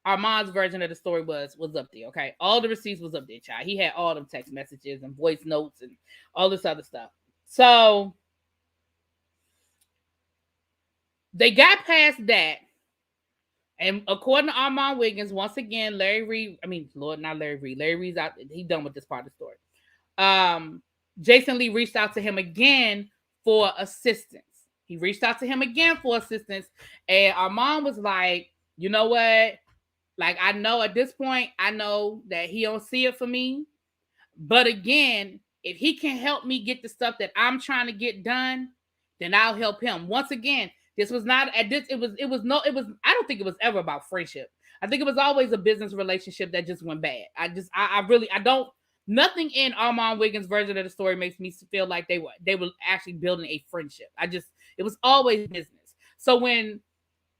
[SPEAKER 1] Armand's version of the story was up there. Okay, all the receipts was up there, child. He had all them text messages and voice notes and all this other stuff. So they got past that. And according to Armon Wiggins, once again, Larry Reed, I mean, Lord, not Larry Reed. Larry Reed's out, he done with this part of the story. Jason Lee reached out to him again for assistance. He reached out to him again for assistance. And Armon was like, you know what? Like, I know at this point, I know that he don't see it for me. But again, if he can help me get the stuff that I'm trying to get done, then I'll help him. Once again, this was not at this. It was I don't think it was ever about friendship. I think it was always a business relationship that just went bad. I really, I don't, nothing in Armon Wiggins' version of the story makes me feel like they were actually building a friendship. It was always business. So when,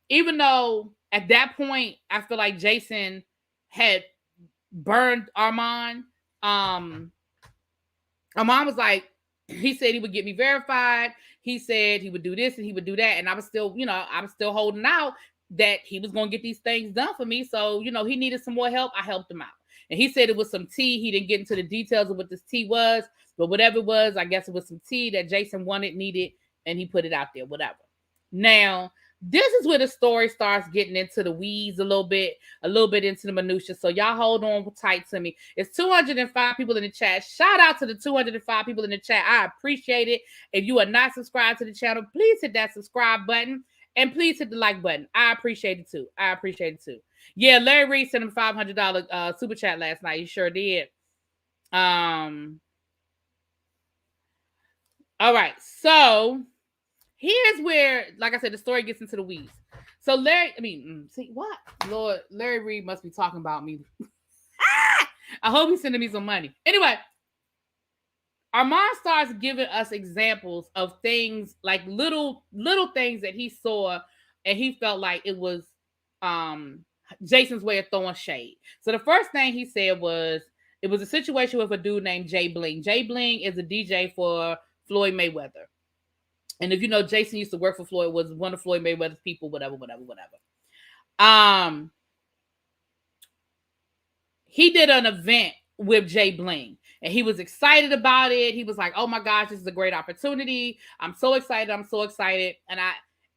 [SPEAKER 1] even though at that point, I feel like Jason had burned Armon, Armand was like, he said he would get me verified. He said he would do this and he would do that. And I was still, I was still holding out that he was going to get these things done for me. So, he needed some more help. I helped him out. And he said it was some tea. He didn't get into the details of what this tea was, but whatever it was, I guess it was some tea that Jason wanted, needed, and he put it out there, whatever. Now, this is where the story starts getting into the weeds a little bit into the minutia. So y'all hold on tight to me. It's 205 people in the chat. Shout out to the 205 people in the chat. I appreciate it. If you are not subscribed to the channel, please hit that subscribe button and please hit the like button. I appreciate it too. Yeah, Larry Reed sent him $500 super chat last night. He sure did. All right, so here's where, like I said, the story gets into the weeds. So Larry Reed must be talking about me. I hope he's sending me some money. Anyway, Armand starts giving us examples of things, like little things that he saw, and he felt like it was Jason's way of throwing shade. So the first thing he said was, it was a situation with a dude named Jay Bling. Jay Bling is a DJ for Floyd Mayweather. And if you know, Jason used to work for Floyd, was one of Floyd Mayweather's people, whatever. He did an event with Jay Bling, and he was excited about it. He was like, oh my gosh, this is a great opportunity. I'm so excited.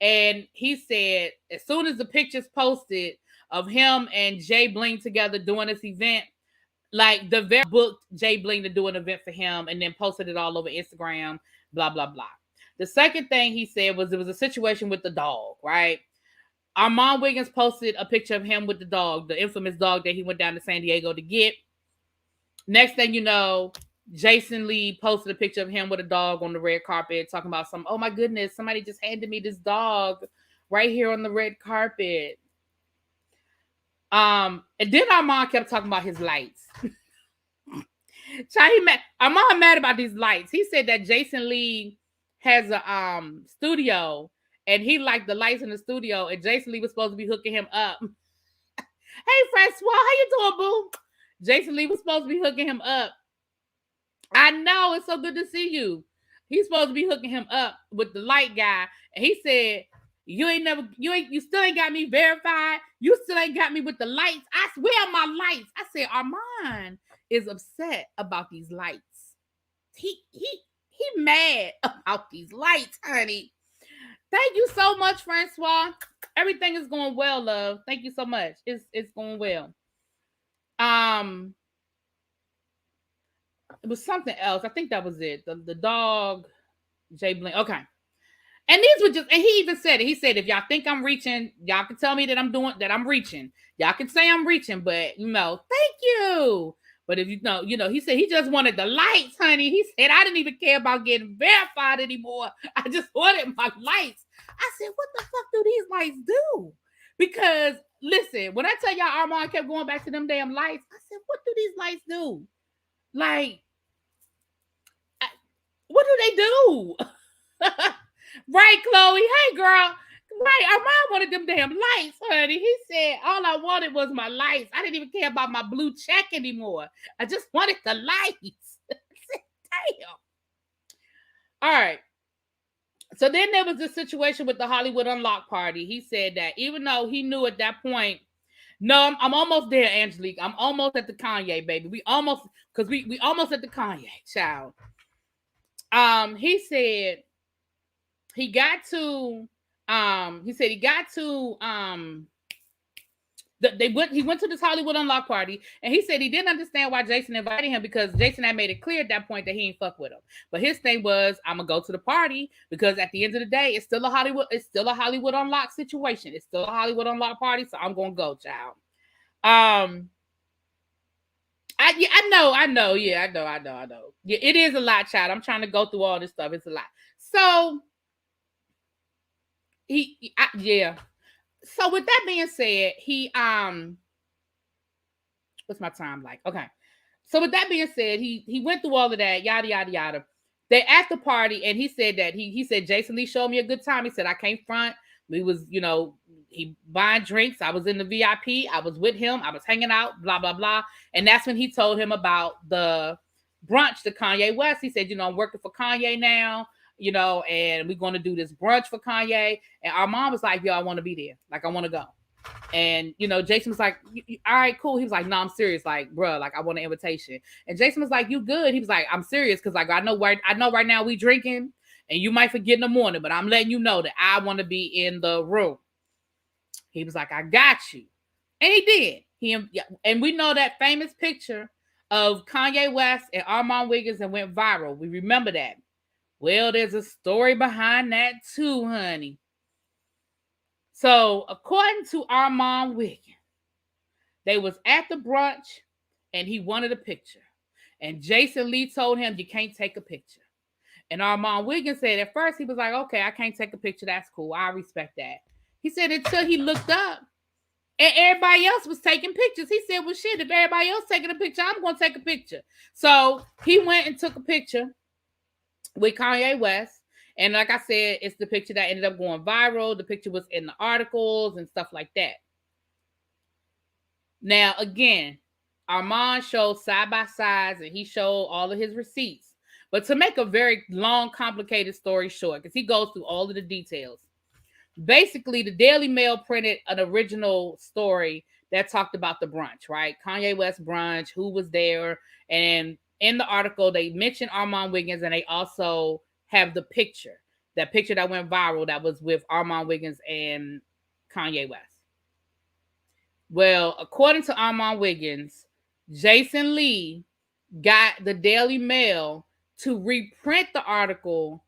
[SPEAKER 1] And he said, as soon as the pictures posted of him and Jay Bling together doing this event, like the very booked Jay Bling to do an event for him and then posted it all over Instagram, blah, blah, blah. The second thing he said was, it was a situation with the dog, right? Armon Wiggins posted a picture of him with the dog, the infamous dog that he went down to San Diego to get. Next thing you know, Jason Lee posted a picture of him with a dog on the red carpet, talking about oh my goodness, somebody just handed me this dog right here on the red carpet. And then Armand kept talking about his lights. Armand mad about these lights. He said that Jason Lee has a studio, and he liked the lights in the studio, and Jason Lee was supposed to be hooking him up. Hey, Francois, how you doing, boo? Jason Lee was supposed to be hooking him up. I know, it's so good to see you. He's supposed to be hooking him up with the light guy, and he said, you still ain't got me verified. You still ain't got me with the lights. I swear my lights. I said, Armand is upset about these lights. He mad about these lights, honey. Thank you so much, Francois. Everything is going well, love. Thank you so much. It's going well. It was something else. I think that was it. The dog, Jay Bling. Okay. And these were just, and he even said it. He said, if y'all think I'm reaching, y'all can tell me that I'm reaching. Y'all can say I'm reaching, but thank you. But if he said he just wanted the lights, honey. He said, I didn't even care about getting verified anymore. I just wanted my lights. I said, what the fuck do these lights do? Because listen, when I tell y'all Armand kept going back to them damn lights, I said, what do these lights do? Like, what do they do? Right, Chloe? Hey, girl. Right, our mom wanted them damn lights, honey. He said all I wanted was my lights. I didn't even care about my blue check anymore. I just wanted the lights. Damn. All right. So then there was this situation with the Hollywood Unlocked party. He said that even though he knew at that point, no, I'm almost there, Angelique. I'm almost at the Kanye, baby. We almost, because we almost at the Kanye, child. He said he got to, he went to this Hollywood Unlocked party, and he said he didn't understand why Jason invited him, because Jason had made it clear at that point that he ain't fuck with him. But his thing was, I'm gonna go to the party because at the end of the day, it's still a Hollywood Unlocked situation. It's still a Hollywood Unlocked party, so I'm gonna go, child. I know. Yeah, I know. Yeah, it is a lot, child. I'm trying to go through all this stuff. It's a lot. So yeah. So with that being said, what's my time like? Okay. So with that being said, he went through all of that, yada yada yada. They at the party, and he said that he said Jason Lee showed me a good time. He said I came front. We was, he buying drinks. I was in the VIP. I was with him. I was hanging out, blah, blah, blah. And that's when he told him about the brunch to Kanye West. He said, I'm working for Kanye now, and we're going to do this brunch for Kanye. And our mom was like, yo, I want to be there. Like, I want to go. And, Jason was like, all right, cool. He was like, no, I'm serious. Like, bro, like, I want an invitation. And Jason was like, you good? He was like, I'm serious. Cause like, I know right now we drinking and you might forget in the morning, but I'm letting you know that I want to be in the room. He was like, I got you. And he did. And we know that famous picture of Kanye West and Armon Wiggins that went viral. We remember that. Well, there's a story behind that too, honey. So, according to Armon Wiggins, they was at the brunch and he wanted a picture. And Jason Lee told him, you can't take a picture. And Armon Wiggins said at first, he was like, okay, I can't take a picture. That's cool. I respect that. He said until he looked up and everybody else was taking pictures. He said, well, shit, if everybody else taking a picture, I'm going to take a picture. So he went and took a picture with Kanye West. And like I said, it's the picture that ended up going viral. The picture was in the articles and stuff like that. Now, again, Armon showed side by sides and he showed all of his receipts. But to make a very long, complicated story short, because he goes through all of the details, basically the Daily Mail printed an original story that talked about the brunch, right? Kanye West brunch, who was there. And in the article, they mentioned Armon Wiggins, and they also have the picture, that picture that went viral that was with Armon Wiggins and Kanye West. Well, according to Armon Wiggins, Jason Lee got the Daily Mail to reprint the article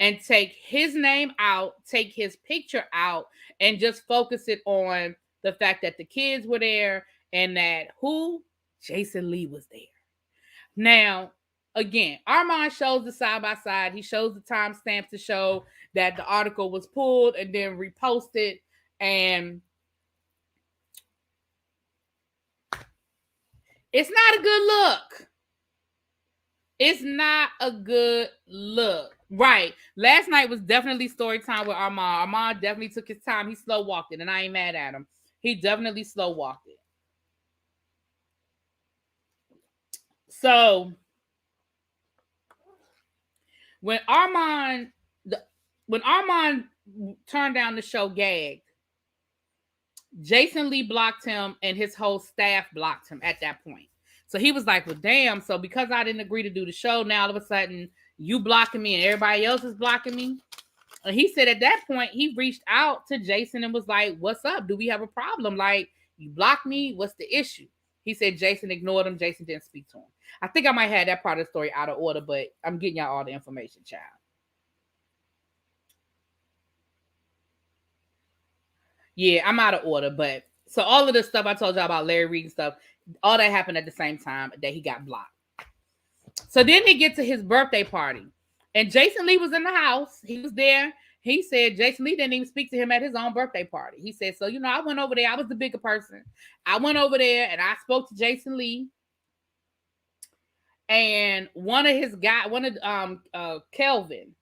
[SPEAKER 1] and take his name out, take his picture out, and just focus it on the fact that the kids were there and that Jason Lee was there. Now, again, Armon shows the side by side. He shows the timestamps to show that the article was pulled and then reposted. And it's not a good look. It's not a good look. Right. Last night was definitely story time with Armon. Armon definitely took his time. He slow walked it, and I ain't mad at him. He definitely slow walked it. So when Armon turned down the show Gagged, Jason Lee blocked him and his whole staff blocked him at that point. So he was like, well, damn. So because I didn't agree to do the show, now all of a sudden you blocking me and everybody else is blocking me. And he said at that point, he reached out to Jason and was like, what's up? Do we have a problem? Like, you blocked me. What's the issue? He said Jason ignored him. Jason didn't speak to him. I think I might have that part of the story out of order, but I'm getting y'all all the information, child. Yeah, I'm out of order, but so all of this stuff I told y'all about Larry Reid and stuff, all that happened at the same time that he got blocked. So then they get to his birthday party, and Jason Lee was in the house. He was there. He said Jason Lee didn't even speak to him at his own birthday party. He said, so, I went over there. I was the bigger person. I went over there and I spoke to Jason Lee. And Kelvin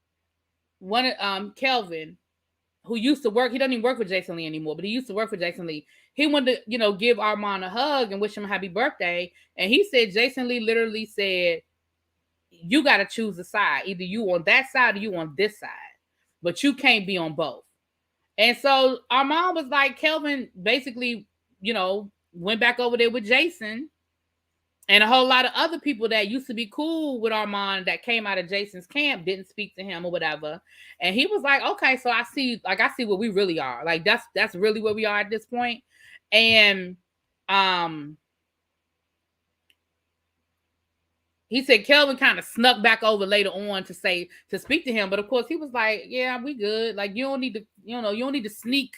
[SPEAKER 1] who used to work, he doesn't even work with Jason Lee anymore, but he used to work for Jason Lee. He wanted to, give Armon a hug and wish him a happy birthday. And he said, Jason Lee literally said, you got to choose a side. Either you on that side or you on this side. But you can't be on both. And so Armon was like, Kelvin basically, went back over there with Jason. And a whole lot of other people that used to be cool with Armon that came out of Jason's camp didn't speak to him or whatever. And he was like, okay, so I see what we really are. Like that's really where we are at this point. And he said Kelvin kind of snuck back over later on to speak to him. But of course he was like, yeah, we good. Like you don't need to, you don't need to sneak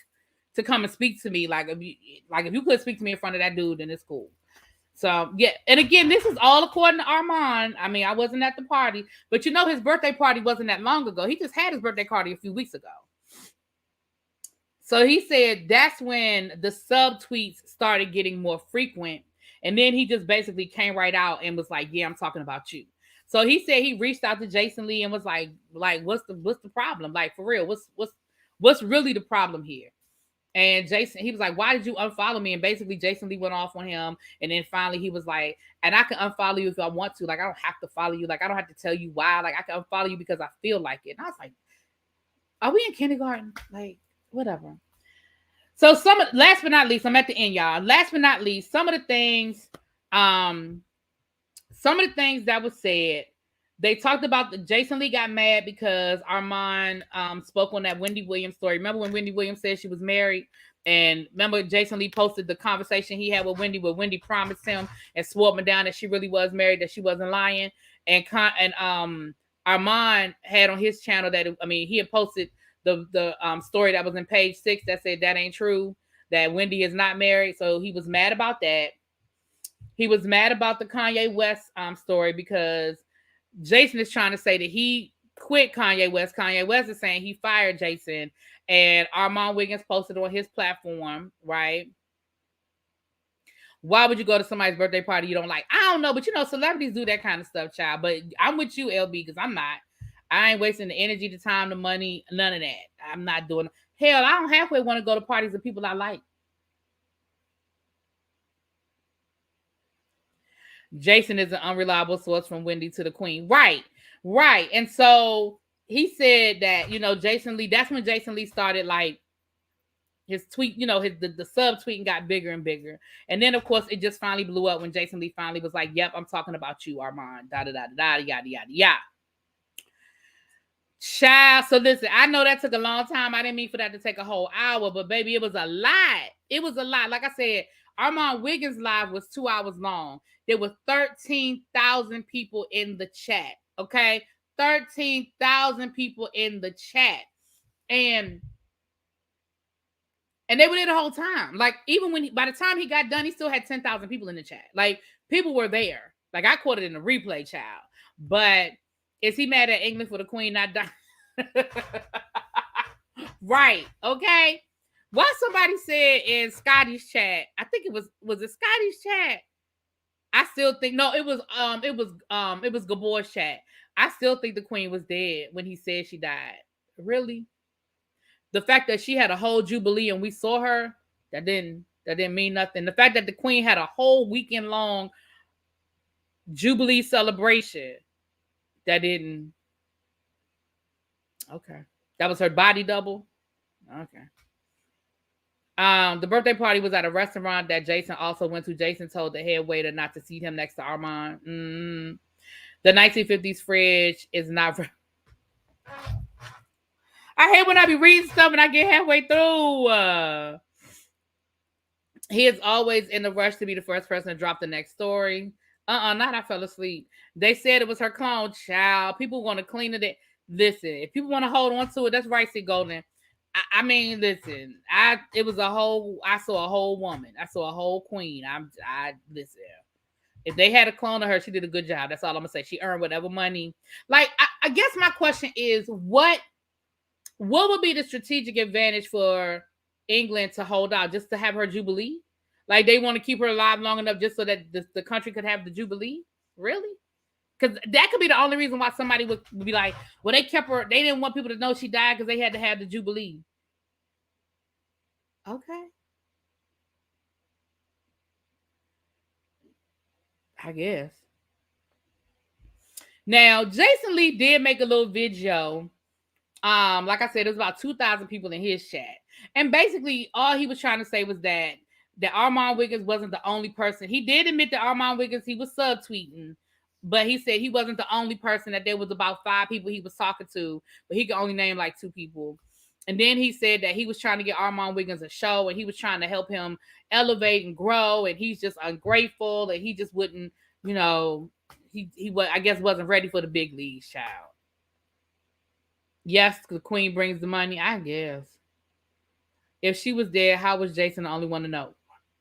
[SPEAKER 1] to come and speak to me. Like if you could speak to me in front of that dude, then it's cool. So, yeah. And again, this is all according to Armon. I mean, I wasn't at the party, but his birthday party wasn't that long ago. He just had his birthday party a few weeks ago. So he said that's when the subtweets started getting more frequent. And then he just basically came right out and was like, yeah, I'm talking about you. So he said he reached out to Jason Lee and was like, what's the problem? Like, for real, what's really the problem here? And Jason, he was like, why did you unfollow me? And basically Jason Lee went off on him. And then finally he was like, and I can unfollow you if I want to. Like, I don't have to follow you. Like, I don't have to tell you why. Like, I can unfollow you because I feel like it. And I was like, are we in kindergarten? Like, whatever. So last but not least, I'm at the end, y'all. Last but not least, some of the things that was said, they talked about Jason Lee got mad because Armon spoke on that Wendy Williams story. Remember when Wendy Williams said she was married? And remember Jason Lee posted the conversation he had with Wendy, where Wendy promised him and swore him down that she really was married, that she wasn't lying. And Armon had on his channel he had posted the story that was in page 6 that said that ain't true, that Wendy is not married. So he was mad about that. He was mad about the Kanye West story because Jason is trying to say that he quit Kanye West. Kanye West is saying he fired Jason. And Armon Wiggins posted on his platform, right? Why would you go to somebody's birthday party you don't like? I don't know, but celebrities do that kind of stuff, child. But I'm with you, LB, because I'm not. I ain't wasting the energy, the time, the money, none of that. I'm not doing it. Hell, I don't halfway want to go to parties of people I like. Jason is an unreliable source from Wendy to the Queen. Right. And so he said that, Jason Lee, that's when Jason Lee started like his tweet, the subtweeting got bigger and bigger. And then of course it just finally blew up when Jason Lee finally was like, yep, I'm talking about you, Armon, yada, yada, yada. Child, so listen, I know that took a long time. I didn't mean for that to take a whole hour, but baby, it was a lot. It was a lot. Like I said, Armon Wiggins live was 2 hours long. There were 13,000 people in the chat. Okay, 13,000 people in the chat, and they were there the whole time. Like even by the time he got done, he still had 10,000 people in the chat. Like people were there. Like I caught it in the replay, child. But is he mad at England for the Queen not dying? Right. Okay. What somebody said in Scotty's chat, I think it was it Scotty's chat? I still think it was Gabor's chat. I still think the Queen was dead when he said she died. Really? The fact that she had a whole jubilee and we saw her, that didn't mean nothing. The fact that the Queen had a whole weekend long jubilee celebration, that didn't. Okay. That was her body double. Okay. The birthday party was at a restaurant that Jason also went to. Jason told the head waiter not to seat him next to Armon. The 1950s fridge is not. I hate when I be reading stuff and I get halfway through. He is always in the rush to be the first person to drop the next story. Not I fell asleep. They said it was her clone, child. People want to clean it. Listen, if people want to hold on to it, that's right, see, Golden. I mean, listen. I saw a whole woman. I saw a whole queen. Listen. If they had a clone of her, she did a good job. That's all I'm gonna say. She earned whatever money. Like, I guess my question is, what would be the strategic advantage for England to hold out, just to have her jubilee? Like, they want to keep her alive long enough just so that the country could have the jubilee? Really? Because that could be the only reason why somebody would be like, well, they kept her. They didn't want people to know she died because they had to have the jubilee. Okay. I guess. Now, Jason Lee did make a little video. Like I said, there's about 2,000 people in his chat. And basically, all he was trying to say was that Armon Wiggins wasn't the only person. He did admit that Armon Wiggins, he was subtweeting, but he said he wasn't the only person, that there was about 5 people he was talking to, but he could only name like 2 people. And then he said that he was trying to get Armon Wiggins a show, and he was trying to help him elevate and grow, and he's just ungrateful, and he just wouldn't, he was, I guess, wasn't ready for the big leagues, child. Yes, the queen brings the money, I guess. If she was there, how was Jason the only one to know?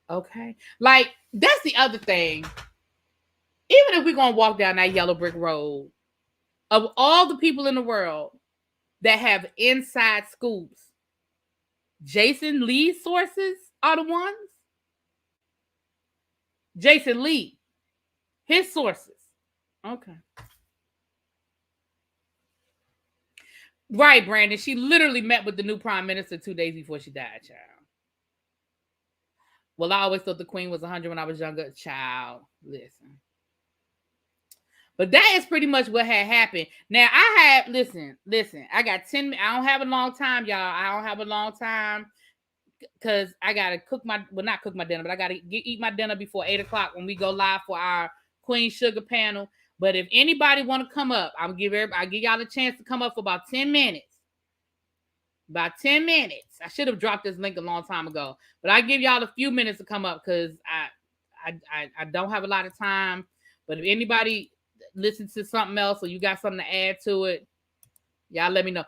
[SPEAKER 1] Okay. Like, that's the other thing. Even if we're going to walk down that yellow brick road, of all the people in the world that have inside scoops, Jason Lee's sources are the ones. Jason Lee, his sources. Okay. Right, Brandon. She literally met with the new prime minister 2 days before she died, child. Well, I always thought the queen was 100 when I was younger. Child, listen. But that is pretty much what had happened. Now, listen, I got 10 minutes. I don't have a long time, y'all. I don't have a long time because I got to not cook my dinner, but I got to eat my dinner before 8 o'clock when we go live for our Queen Sugar panel. But if anybody want to come up, I'll give y'all a chance to come up for about 10 minutes. About 10 minutes. I should have dropped this link a long time ago, but I give y'all a few minutes to come up because I don't have a lot of time. But if anybody listen to something else or you got something to add to it, y'all let me know.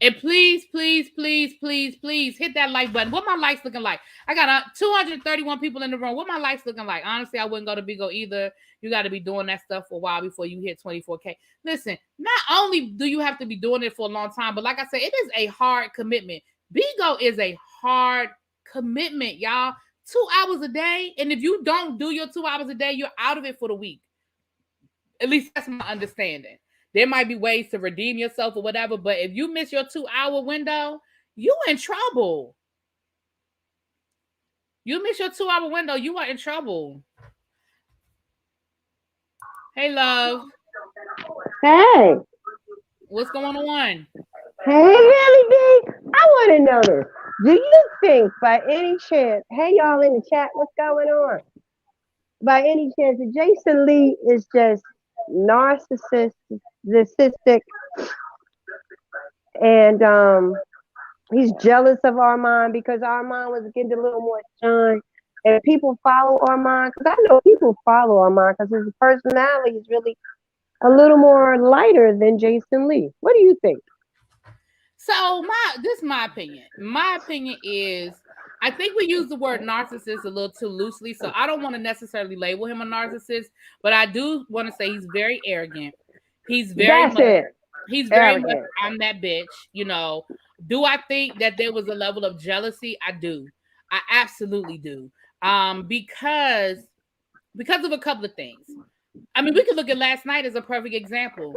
[SPEAKER 1] And please hit that like button. What my likes looking like? I got 231 people in the room. What my likes looking like? Honestly, I wouldn't go to Bigo either. You got to be doing that stuff for a while before you hit 24K. Listen, not only do you have to be doing it for a long time, but like I said, it is a hard commitment. Bigo is a hard commitment, y'all. 2 hours a day. And if you don't do your 2 hours a day, you're out of it for the week. At least that's my understanding. There might be ways to redeem yourself or whatever, but if you miss your 2 hour window, you in trouble. You miss your 2 hour window, you are in trouble. Hey, love.
[SPEAKER 3] Hey.
[SPEAKER 1] What's going on?
[SPEAKER 3] Hey, Really B. I want to know this. Do you think by any chance, hey, y'all in the chat, what's going on? By any chance, that Jason Lee is just narcissistic and he's jealous of Armon because Armon was getting a little more shine and people follow Armon? Because I know people follow Armon because his personality is really a little more lighter than Jason Lee. What do you think?
[SPEAKER 1] So this is my opinion. My opinion is I think we use the word narcissist a little too loosely. So I don't want to necessarily label him a narcissist, but I do want to say he's very arrogant. He's very much I'm that bitch, Do I think that there was a level of jealousy? I do. I absolutely do. Because of a couple of things. I mean, we could look at last night as a perfect example.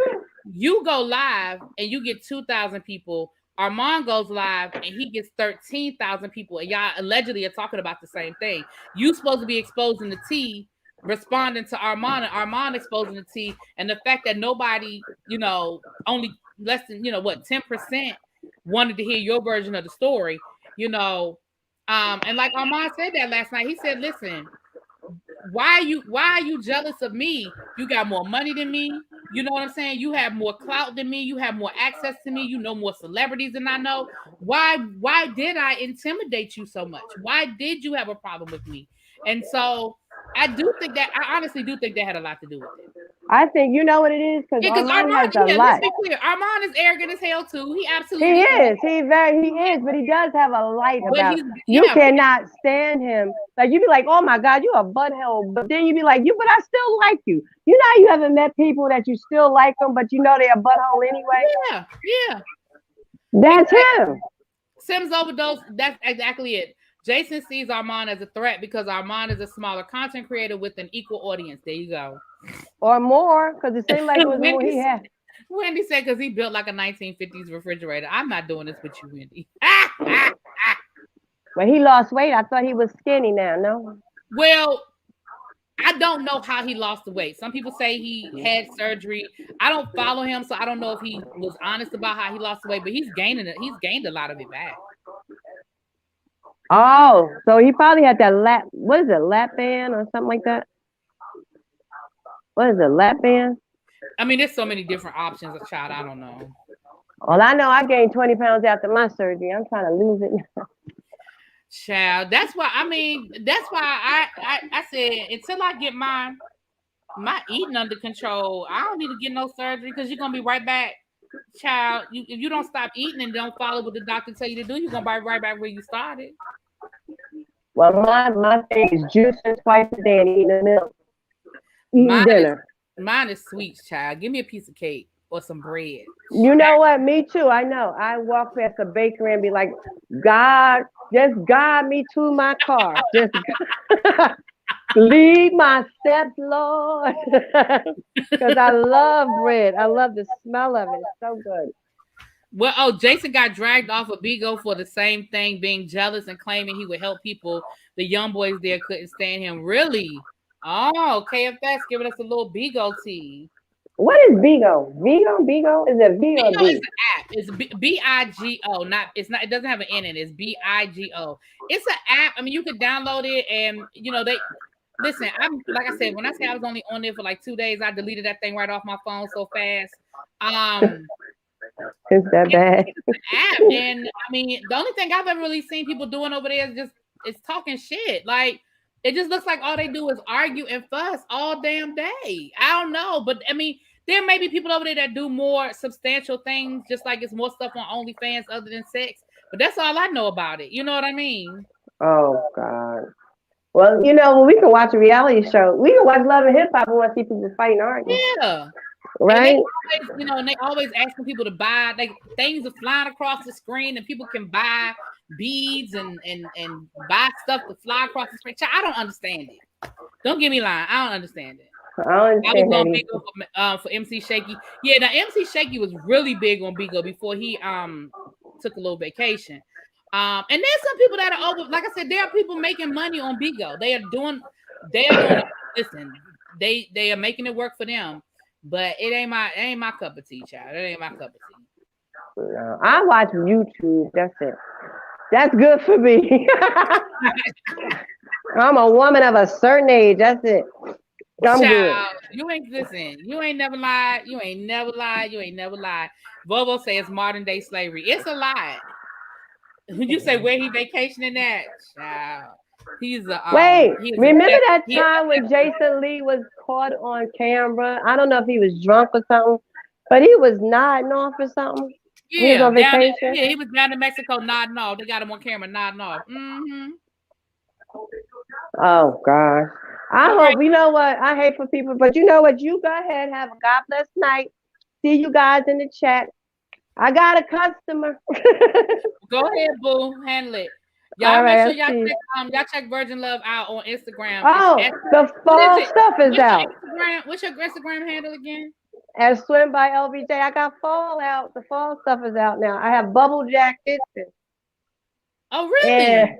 [SPEAKER 1] You go live and you get 2,000 people. Armon goes live and he gets 13,000 people. And y'all allegedly are talking about the same thing. You supposed to be exposing the tea, responding to Armon, and Armon exposing the tea. And the fact that nobody, only less than, 10% wanted to hear your version of the story, and like Armon said that last night, he said, listen, why are you jealous of me? You got more money than me. You know what I'm saying? You have more clout than me. You have more access to me. You know more celebrities than I know. Why did I intimidate you so much? Why did you have a problem with me? And so I honestly do think that had a lot to do with it.
[SPEAKER 3] I think you know what it is because Armon has a lot.
[SPEAKER 1] Let's be clear. Armon is arrogant as hell too. He absolutely
[SPEAKER 3] is. He is, but he does have a light about him. You cannot stand him. Like you be like, oh my God, you a butthole. But then you be like, but I still like you. You know, you haven't met people that you still like them, but you know they're a butthole anyway.
[SPEAKER 1] Yeah.
[SPEAKER 3] That's him.
[SPEAKER 1] Sims overdose. That's exactly it. Jason sees Armon as a threat because Armon is a smaller content creator with an equal audience. There you go.
[SPEAKER 3] Or more, because it seemed like it was more he had.
[SPEAKER 1] Wendy said because he built like a 1950s refrigerator. I'm not doing this with you, Wendy.
[SPEAKER 3] But he lost weight. I thought he was skinny now. No.
[SPEAKER 1] Well, I don't know how he lost the weight. Some people say he had surgery. I don't follow him, so I don't know if he was honest about how he lost the weight. But he's gaining it. He's gained a lot of it back.
[SPEAKER 3] Oh, so he probably had that lap. What is it, lap band or something like that? What is it, lap band?
[SPEAKER 1] I mean, there's so many different options. A child, I don't know.
[SPEAKER 3] Well, I know I gained 20 pounds after my surgery. I'm trying to lose it now.
[SPEAKER 1] Child, that's why. I mean, that's why I said until I get my eating under control, I don't need to get no surgery because you're gonna be right back, child. If you don't stop eating and don't follow what the doctor tell you to do, you're gonna be right back where you started.
[SPEAKER 3] Well, my thing is juicing twice a day and eating a milk. Eating dinner.
[SPEAKER 1] Mine is sweets, child. Give me a piece of cake or some bread.
[SPEAKER 3] You know what? Me too. I know. I walk past a bakery and be like, God, just guide me to my car. Just lead my steps, Lord. Because I love bread. I love the smell of it. It's so good.
[SPEAKER 1] Well, Jason got dragged off of Bigo for the same thing, being jealous and claiming he would help people. The young boys there couldn't stand him. Really? Oh, KFS giving us a little Bigo tea.
[SPEAKER 3] What is Bigo? Bigo? Is it V or
[SPEAKER 1] Bigo
[SPEAKER 3] B?
[SPEAKER 1] is an app. It's Bigo. It doesn't have an N in it. It's Bigo. It's an app. I mean, you could download it and they listen. I'm like I said, when I say I was only on there for like 2 days, I deleted that thing right off my phone so fast.
[SPEAKER 3] It's that bad.
[SPEAKER 1] It's an app, and I mean, the only thing I've ever really seen people doing over there is talking shit. Like it just looks like all they do is argue and fuss all damn day. I don't know, but I mean, there may be people over there that do more substantial things, just like it's more stuff on OnlyFans other than sex. But that's all I know about it. You know what I mean?
[SPEAKER 3] Oh God. Well, when we can watch a reality show, we can watch Love and Hip Hop and watch people fighting arguing.
[SPEAKER 1] Yeah.
[SPEAKER 3] Right.
[SPEAKER 1] And they always asking people to buy. Like things are flying across the screen, and people can buy beads and buy stuff to fly across the screen. I don't understand it. Don't get me lying. I don't understand it.
[SPEAKER 3] I was
[SPEAKER 1] on Bigo for MC Shaky. Yeah, now MC Shaky was really big on Bigo before he took a little vacation. And there's some people that are over. Like I said, there are people making money on Bigo. They are doing. Listen, they are making it work for them. But it ain't my cup of tea, child. It ain't my cup of tea.
[SPEAKER 3] No, I watch YouTube. That's it. That's good for me. I'm a woman of a certain age. That's it. I'm good.
[SPEAKER 1] You ain't never lied. You ain't never lied. Bobo says it's modern day slavery. It's a lie. When you say where he vacationing at, child.
[SPEAKER 3] Remember that time when Jason Lee was caught on camera? I don't know if he was drunk or something, but he was nodding off or something.
[SPEAKER 1] Yeah,
[SPEAKER 3] he was on vacation.
[SPEAKER 1] He was down in Mexico nodding off. They got him on camera nodding off. Mm-hmm.
[SPEAKER 3] Oh gosh. I hope, you know what? I hate for people, but you know what? You go ahead, have a God bless night. See you guys in the chat. I got a customer.
[SPEAKER 1] Go ahead, boo. Handle it. Y'all make sure y'all check Virgin Love out on Instagram.
[SPEAKER 3] Oh, the fall stuff is out.
[SPEAKER 1] What's your Instagram handle again?
[SPEAKER 3] At Swim by LBJ. I got fall out. The fall stuff is out now. I have bubble jackets.
[SPEAKER 1] Oh, really?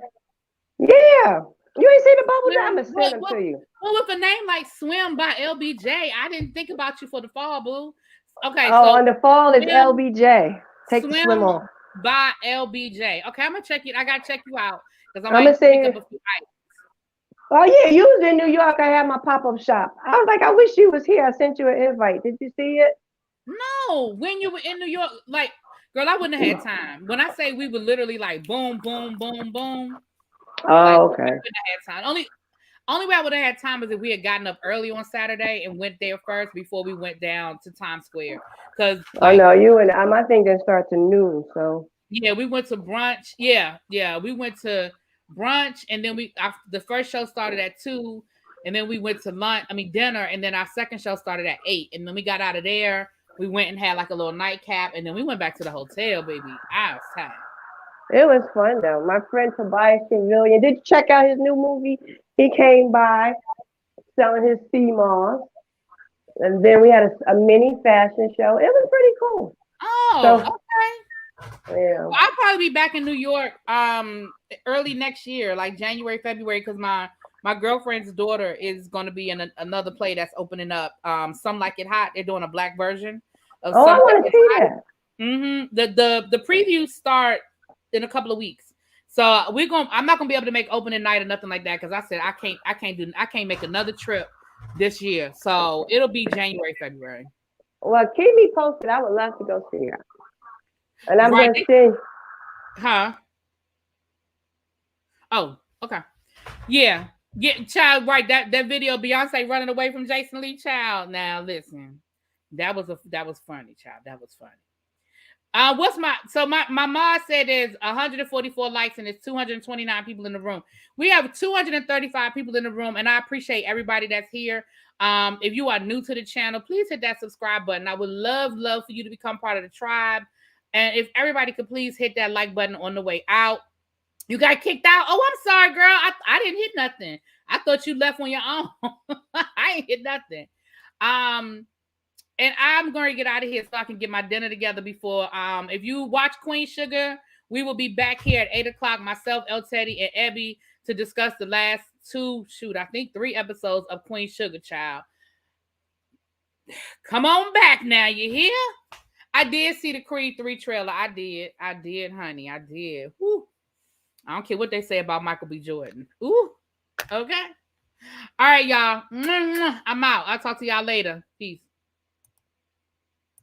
[SPEAKER 3] Yeah. You ain't seen the bubble jacket? I'm going to send them to you.
[SPEAKER 1] Well, with a name like Swim by LBJ, I didn't think about you for the fall, boo. Okay.
[SPEAKER 3] Oh, and the fall is LBJ. Take the swim off.
[SPEAKER 1] By LBJ. Okay, I'm gonna check it. I gotta check you out because I'm
[SPEAKER 3] gonna
[SPEAKER 1] pick up a few items.
[SPEAKER 3] Oh yeah, you was in New York. I had my pop-up shop. I was like, I wish you was here. I sent you an invite. Did you see it?
[SPEAKER 1] No, when you were in New York, like, girl, I wouldn't have had time. When I say we were literally like boom, boom, boom, boom.
[SPEAKER 3] Oh, okay.
[SPEAKER 1] I wouldn't have had time. Only way I would have had time is if we had gotten up early on Saturday and went there first before we went down to Times Square. Because
[SPEAKER 3] no, you and my thing didn't start till noon. So
[SPEAKER 1] yeah, we went to brunch. Yeah, we went to brunch, and then the first show started at 2:00, and then we went to dinner, and then our second show started at 8:00, and then we got out of there. We went and had like a little nightcap, and then we went back to the hotel, baby. I was tired.
[SPEAKER 3] It was fun though. My friend Tobias Pavilion, did you check out his new movie? He came by selling his sea moss. And then we had a mini fashion show. It was pretty cool.
[SPEAKER 1] Oh, okay.
[SPEAKER 3] Yeah.
[SPEAKER 1] I'll probably be back in New York early next year, like January, February, because my girlfriend's daughter is going to be in another play that's opening up. Some Like It Hot. They're doing a black version of
[SPEAKER 3] Oh, I
[SPEAKER 1] Some Like
[SPEAKER 3] want to
[SPEAKER 1] It
[SPEAKER 3] see
[SPEAKER 1] Hot.
[SPEAKER 3] that.
[SPEAKER 1] The previews start in a couple of weeks, so I'm not gonna be able to make opening night or nothing like that because I said I can't make another trip this year, so it'll be January, February.
[SPEAKER 3] Well, keep me posted. I would love to go see her. And I'm
[SPEAKER 1] Right?
[SPEAKER 3] just saying,
[SPEAKER 1] Huh? Oh, okay. Yeah. Child, right. That video Beyonce running away from Jason Lee, child. Now listen. That was funny, child. That was funny. My mom said there's 144 likes and there's 229 people in the room. We have 235 people in the room, and I appreciate everybody that's here. If you are new to the channel, please hit that subscribe button. I would love for you to become part of the tribe. And if everybody could please hit that like button on the way out. You got kicked out? Oh, I'm sorry, girl. I didn't hit nothing. I thought you left on your own. I ain't hit nothing. And I'm going to get out of here so I can get my dinner together before. If you watch Queen Sugar, we will be back here at 8:00. Myself, El Teddy, and Ebby to discuss the last 3 episodes of Queen Sugar, child. Come on back now. You hear? I did see the Creed 3 trailer. I did, honey. I did. Woo. I don't care what they say about Michael B. Jordan. Ooh. Okay. All right, y'all. I'm out. I'll talk to y'all later. Peace.